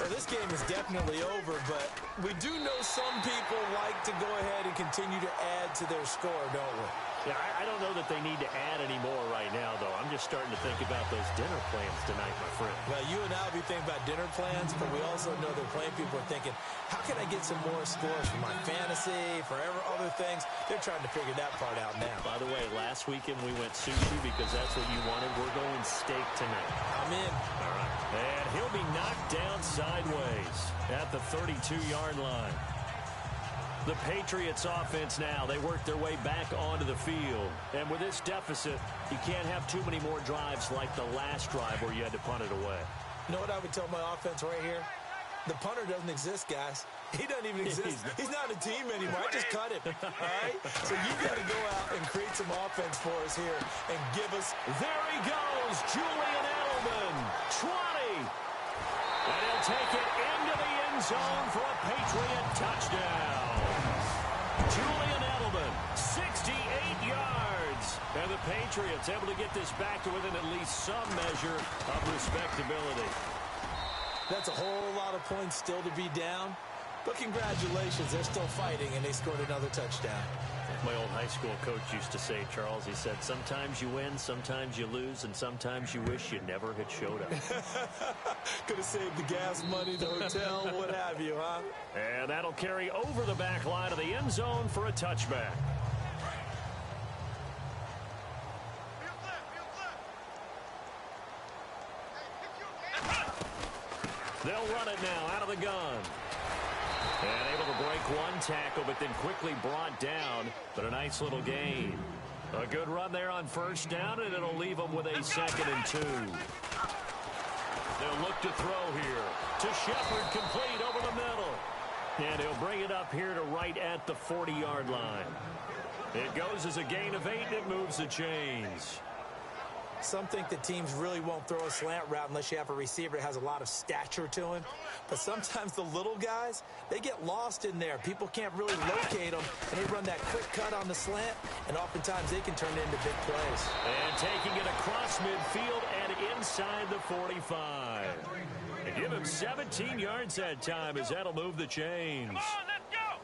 Well, this game is definitely over, but we do know some people like to go ahead and continue to add to their score, don't we? Yeah, I don't know that they need to add any more right now, though. I'm just starting to think about those dinner plans tonight, my friend. Well, you and I will be thinking about dinner plans, but we also know that plenty of people are thinking, how can I get some more scores for my fantasy, for other things? They're trying to figure that part out now. By the way, last weekend we went sushi because that's what you wanted. We're going steak tonight. I'm in. All right. And he'll be knocked down sideways. at the 32-yard line. The Patriots offense now, they work their way back onto the field. And with this deficit, you can't have too many more drives like the last drive where you had to punt it away. You know what I would tell my offense right here? The punter doesn't exist, guys. He doesn't even exist. He's not a team anymore. I just cut him, all right? So you got to go out and create some offense for us here and give us... There he goes, Julian Edelman, 20. And he'll take it into the end zone for a Patriot touchdown. Julian Edelman, 68 yards. And the Patriots able to get this back to within at least some measure of respectability. That's a whole lot of points still to be down. But congratulations, they're still fighting, and they scored another touchdown. My old high school coach used to say, Charles, he said, sometimes you win, sometimes you lose, and sometimes you wish you never had showed up. Could have saved the gas money, the hotel, what have you, huh? And that'll carry over the back line of the end zone for a touchback. They'll run it now out of the gun. And able to break one tackle, but then quickly brought down. But a nice little gain. A good run there on first down, and it'll leave them with a 2nd and 2. They'll look to throw here. To Shepard, complete over the middle. And he'll bring it up here to right at the 40-yard line. It goes as a gain of 8, and it moves the chains. Some think that teams really won't throw a slant route unless you have a receiver that has a lot of stature to him. But sometimes the little guys, they get lost in there. People can't really locate them, and they run that quick cut on the slant, and oftentimes they can turn it into big plays. And taking it across midfield and inside the 45. And give him 17 yards that time as that'll move the chains. Come on, let's go!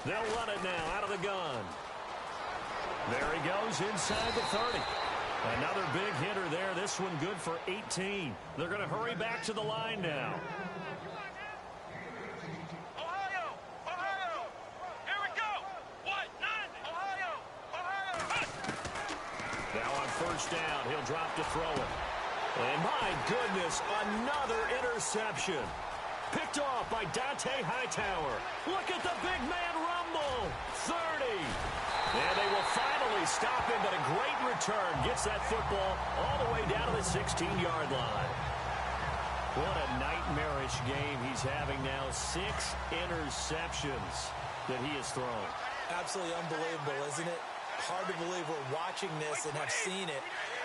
They'll run it now out of the gun. There he goes inside the 30. Another big hitter there. This one good for 18. They're going to hurry back to the line now. Ohio! Ohio! Here we go! What? 9! Ohio! Ohio! Now on first down, he'll drop to throw it. And my goodness, another interception. Picked off by Dante Hightower. Look at the big man rumble. 30. And they will finally stop him, but a great return. Gets that football all the way down to the 16-yard line. What a nightmarish game he's having now. 6 interceptions that he has thrown. Absolutely unbelievable, isn't it? Hard to believe we're watching this and have seen it.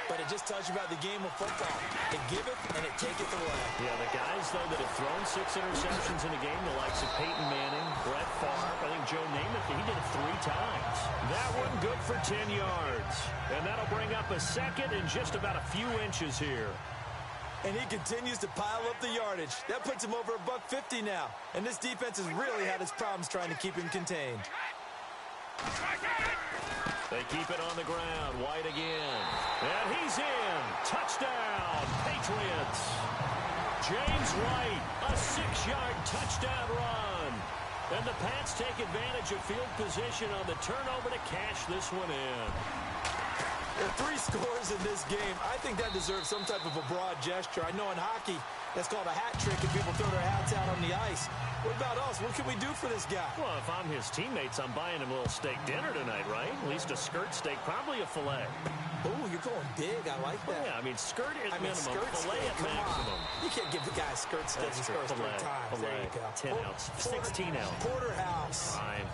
But it just tells you about the game of football. It giveth and it taketh away. Yeah, the guys, though, that have thrown 6 interceptions in a game, the likes of Peyton Manning, Brett Favre, I think Joe Namath, he did it 3 times. That one good for 10 yards. And that'll bring up a 2nd and just about a few inches here. And he continues to pile up the yardage. That puts him over $150 now. And this defense has really had its problems trying to keep him contained. They keep it on the ground. White again. And he's in. Touchdown, Patriots. James White, a 6-yard touchdown run. And the Pats take advantage of field position on the turnover to cash this one in. There are 3 scores in this game. I think that deserves some type of a broad gesture. I know in hockey, that's called a hat trick, and people throw their hats out on the ice. What about us? What can we do for this guy? Well, if I'm his teammates, I'm buying him a little steak dinner tonight, right? At least a skirt steak, probably a filet. Oh, you're going big. I like that. Yeah, I mean, skirt at minimum, skirt filet steak, at maximum. You can't give the guy a skirt steak his first 3 times. There you go. 10 ounce, 16 ounce. Porterhouse. Fine.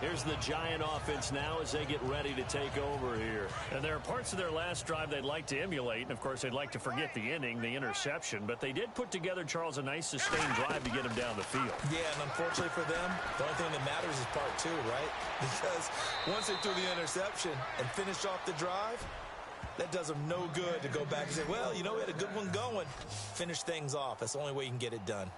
Here's the Giant offense now as they get ready to take over here. And there are parts of their last drive they'd like to emulate. And, of course, they'd like to forget the inning, the interception. But they did put together, Charles, a nice sustained drive to get him down the field. Yeah, and unfortunately for them, the only thing that matters is part 2, right? Because once they threw the interception and finished off the drive, that does them no good to go back and say, well, you know, we had a good one going. Finish things off. That's the only way you can get it done.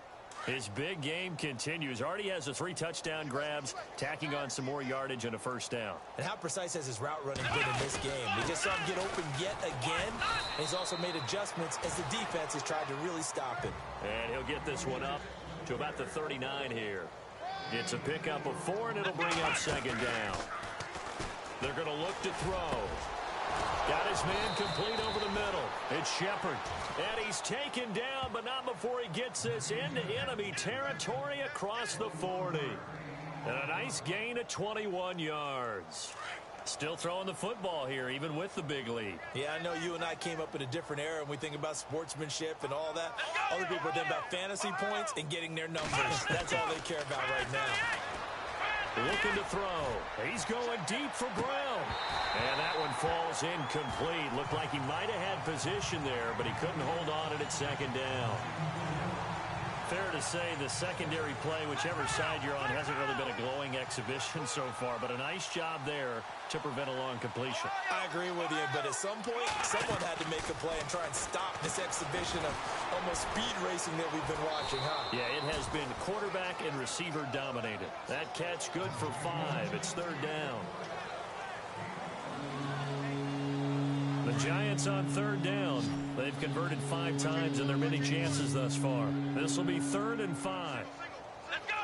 His big game continues. Already has the 3 touchdown grabs, tacking on some more yardage and a first down. And how precise has his route running been in this game? We just saw him get open yet again. And he's also made adjustments as the defense has tried to really stop him. And he'll get this one up to about the 39 here. It's a pickup of 4, and it'll bring up 2nd down. They're going to look to throw. Got his man complete over the middle. It's Shepard. And he's taken down, but not before he gets this into enemy territory across the 40. And a nice gain of 21 yards. Still throwing the football here, even with the big lead. Yeah, I know you and I came up in a different era, and we think about sportsmanship and all that. Other people think about fantasy points and getting their numbers. That's all they care about right now. Looking to throw. He's going deep for Brown. And that one falls incomplete. Looked like he might have had position there, but he couldn't hold on at second down. Fair to say the secondary play, whichever side you're on, hasn't really been a glowing exhibition so far, but a nice job there to prevent a long completion. I agree with you, but at some point, someone had to make a play and try and stop this exhibition of almost speed racing that we've been watching, huh? Yeah, it has been quarterback and receiver dominated. That catch good for 5. It's third down. The Giants on third down. They've converted 5 times in their many chances thus far. This will be 3rd and 5. Let's go.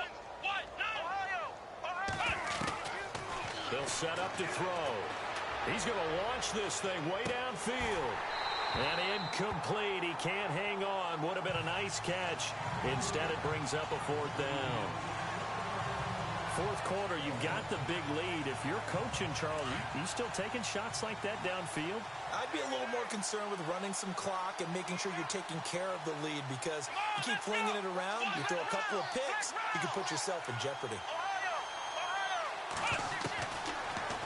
What? Ohio. They'll set up to throw. He's going to launch this thing way downfield. And incomplete. He can't hang on. Would have been a nice catch. Instead, it brings up a 4th down. Fourth quarter, you've got the big lead. If you're coaching, Charles, you still taking shots like that downfield? I'd be a little more concerned with running some clock and making sure you're taking care of the lead, because you keep flinging it around, you throw a couple of picks, you can put yourself in jeopardy.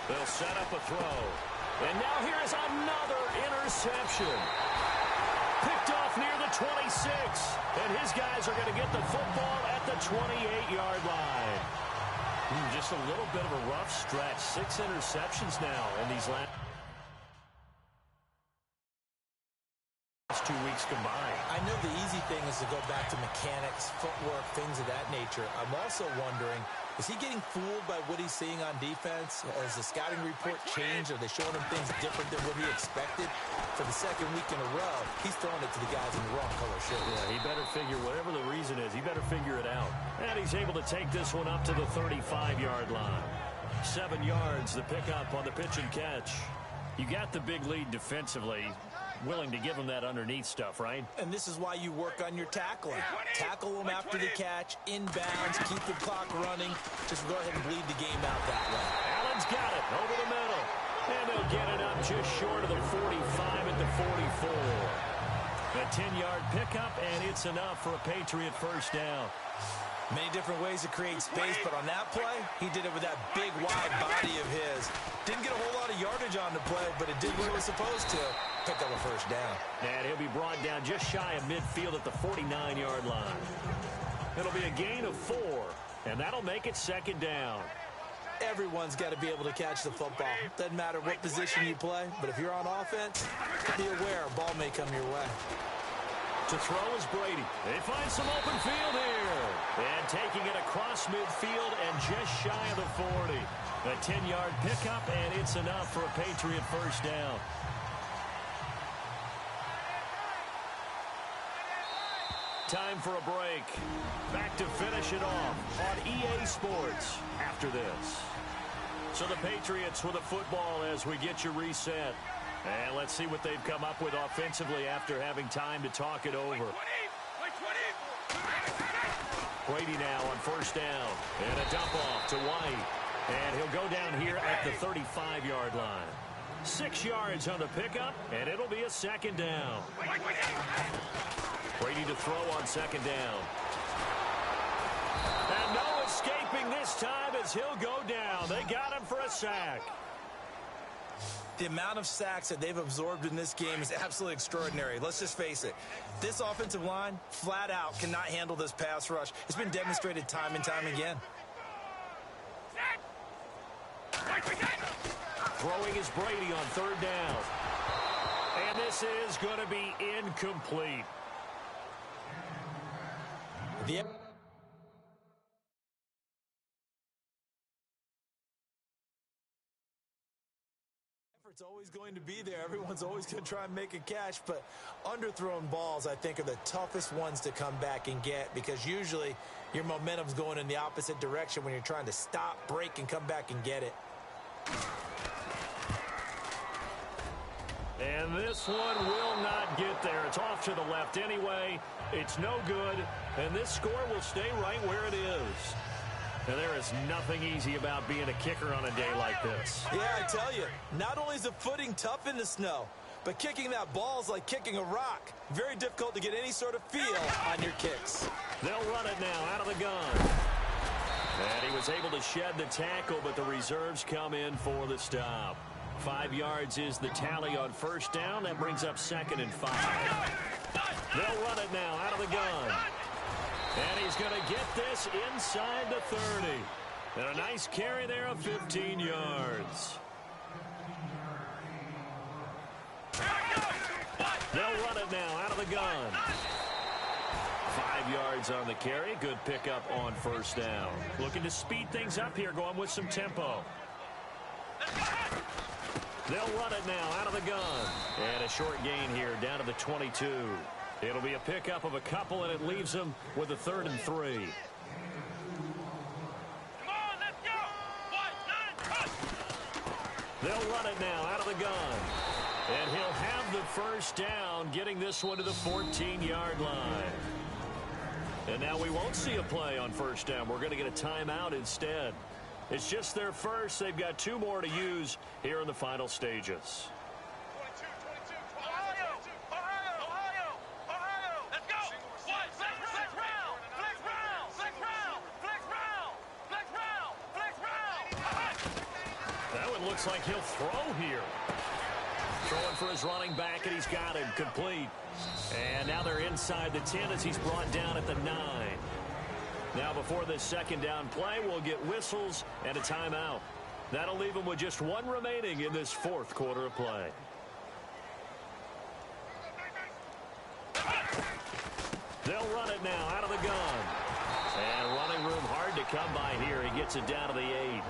They'll set up a throw. And now here is another interception. Picked off near the 26. And his guys are going to get the football at the 28-yard line. Just a little bit of a rough stretch. 6 interceptions now in these last 2 weeks combined. I know the easy thing is to go back to mechanics, footwork, things of that nature. I'm also wondering, is he getting fooled by what he's seeing on defense? Has the scouting report changed? Are they showing him things different than what he expected? For the second week in a row, he's throwing it to the guys in the wrong color shirts. Yeah, he better figure, whatever the reason is, he better figure it out. And he's able to take this one up to the 35-yard line. 7 yards, the pickup on the pitch and catch. You got the big lead defensively. Willing to give him that underneath stuff, right? And this is why you work on your tackling. Tackle them after the catch, inbounds, keep the clock running. Just go ahead and bleed the game out that way. Allen's got it over the middle. And they'll get it up just short of the 45 at the 44. A 10-yard pickup, and it's enough for a Patriot first down. Many different ways to create space, but on that play, he did it with that big, wide body of his. Didn't get a whole lot of yardage on the play, but it did what it was supposed to. Pick up a first down. And he'll be brought down just shy of midfield at the 49-yard line. It'll be a gain of 4, and that'll make it second down. Everyone's got to be able to catch the football. Doesn't matter what position you play, but if you're on offense, be aware a ball may come your way. To throw is Brady. They find some open field here. And taking it across midfield and just shy of the 40. A 10-yard pickup, and it's enough for a Patriot first down. Time for a break. Back to finish it off on EA Sports after this. So the Patriots with a football as we get you reset. And let's see what they've come up with offensively after having time to talk it over. Brady now on first down. And a dump off to White. And he'll go down here at the 35-yard line. 6 yards on the pickup, and it'll be a second down. Brady to throw on second down. And no escaping this time as he'll go down. They got him for a sack. The amount of sacks that they've absorbed in this game is absolutely extraordinary. Let's just face it. This offensive line, flat out, cannot handle this pass rush. It's been demonstrated time and time again. Throwing is Brady on third down. And this is going to be incomplete. The effort's always going to be there. Everyone's always going to try and make a catch, but underthrown balls, I think, are the toughest ones to come back and get, because usually your momentum's going in the opposite direction when you're trying to stop, break, and come back and get it. And this one will not get there. It's off to the left anyway. It's no good. And this score will stay right where it is. And there is nothing easy about being a kicker on a day like this. Yeah, I tell you, not only is the footing tough in the snow, but kicking that ball is like kicking a rock. Very difficult to get any sort of feel on your kicks. They'll run it now out of the gun. And he was able to shed the tackle, but the reserves come in for the stop. 5 yards is the tally on first down. That brings up 2nd and 5. They'll run it now out of the gun. And he's going to get this inside the 30. And a nice carry there of 15 yards. They'll run it now out of the gun. 5 yards on the carry. Good pickup on first down. Looking to speed things up here, going with some tempo. They'll run it now out of the gun. And a short gain here down to the 22. It'll be a pickup of a couple, and it leaves them with a 3rd and 3. Come on, let's go. 1, 9, They'll run it now out of the gun. And he'll have the first down, getting this one to the 14-yard line. And now we won't see a play on first down. We're going to get a timeout instead. It's just their first. They've got 2 more to use here in the final stages. 22, 22, Ohio. Let's go. 1, flex round. That one looks like he'll throw here. Throwing for his running back, and he's got him complete. And now they're inside the 10 as he's brought down at the 9. Now before this second down play, we'll get whistles and a timeout. That'll leave them with just 1 remaining in this 4th quarter of play. They'll run it now out of the gun. And running room hard to come by here. He gets it down to the 8.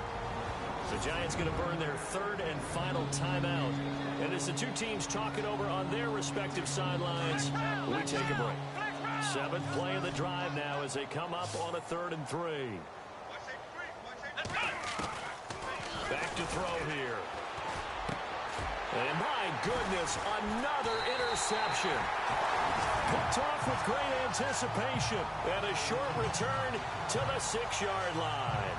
The Giants going to burn their 3rd and final timeout. And as the 2 teams talk it over on their respective sidelines, we take a break. 7th play of the drive now as they come up on a 3rd and 3. Back to throw here. And my goodness, another interception. Picked off with great anticipation. And a short return to the 6-yard line.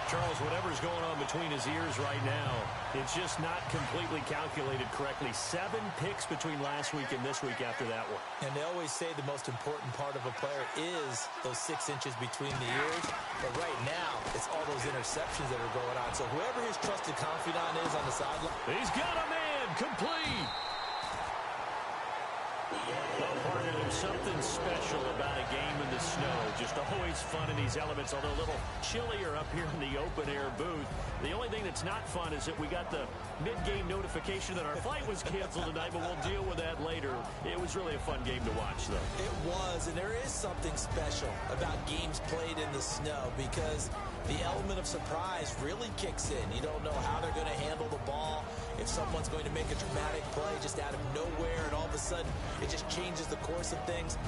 Charles, whatever's going on between his ears right now, it's just not completely calculated correctly. 7 picks between last week and this week after that one. And they always say the most important part of a player is those 6 inches between the ears. But right now, it's all those interceptions that are going on. So whoever his trusted confidant is on the sideline. He's got a man complete. Well, partner, there's something special about a game in the snow. Just always fun in these elements, although a little chillier up here in the open-air booth. The only thing that's not fun is that we got the mid-game notification that our flight was canceled tonight, but we'll deal with that later. It was really a fun game to watch, though. It was, and there is something special about games played in the snow because the element of surprise really kicks in. You don't know how they're going to handle the ball, if someone's going to make a dramatic play just out of nowhere, and all of a sudden it just changes the course of things.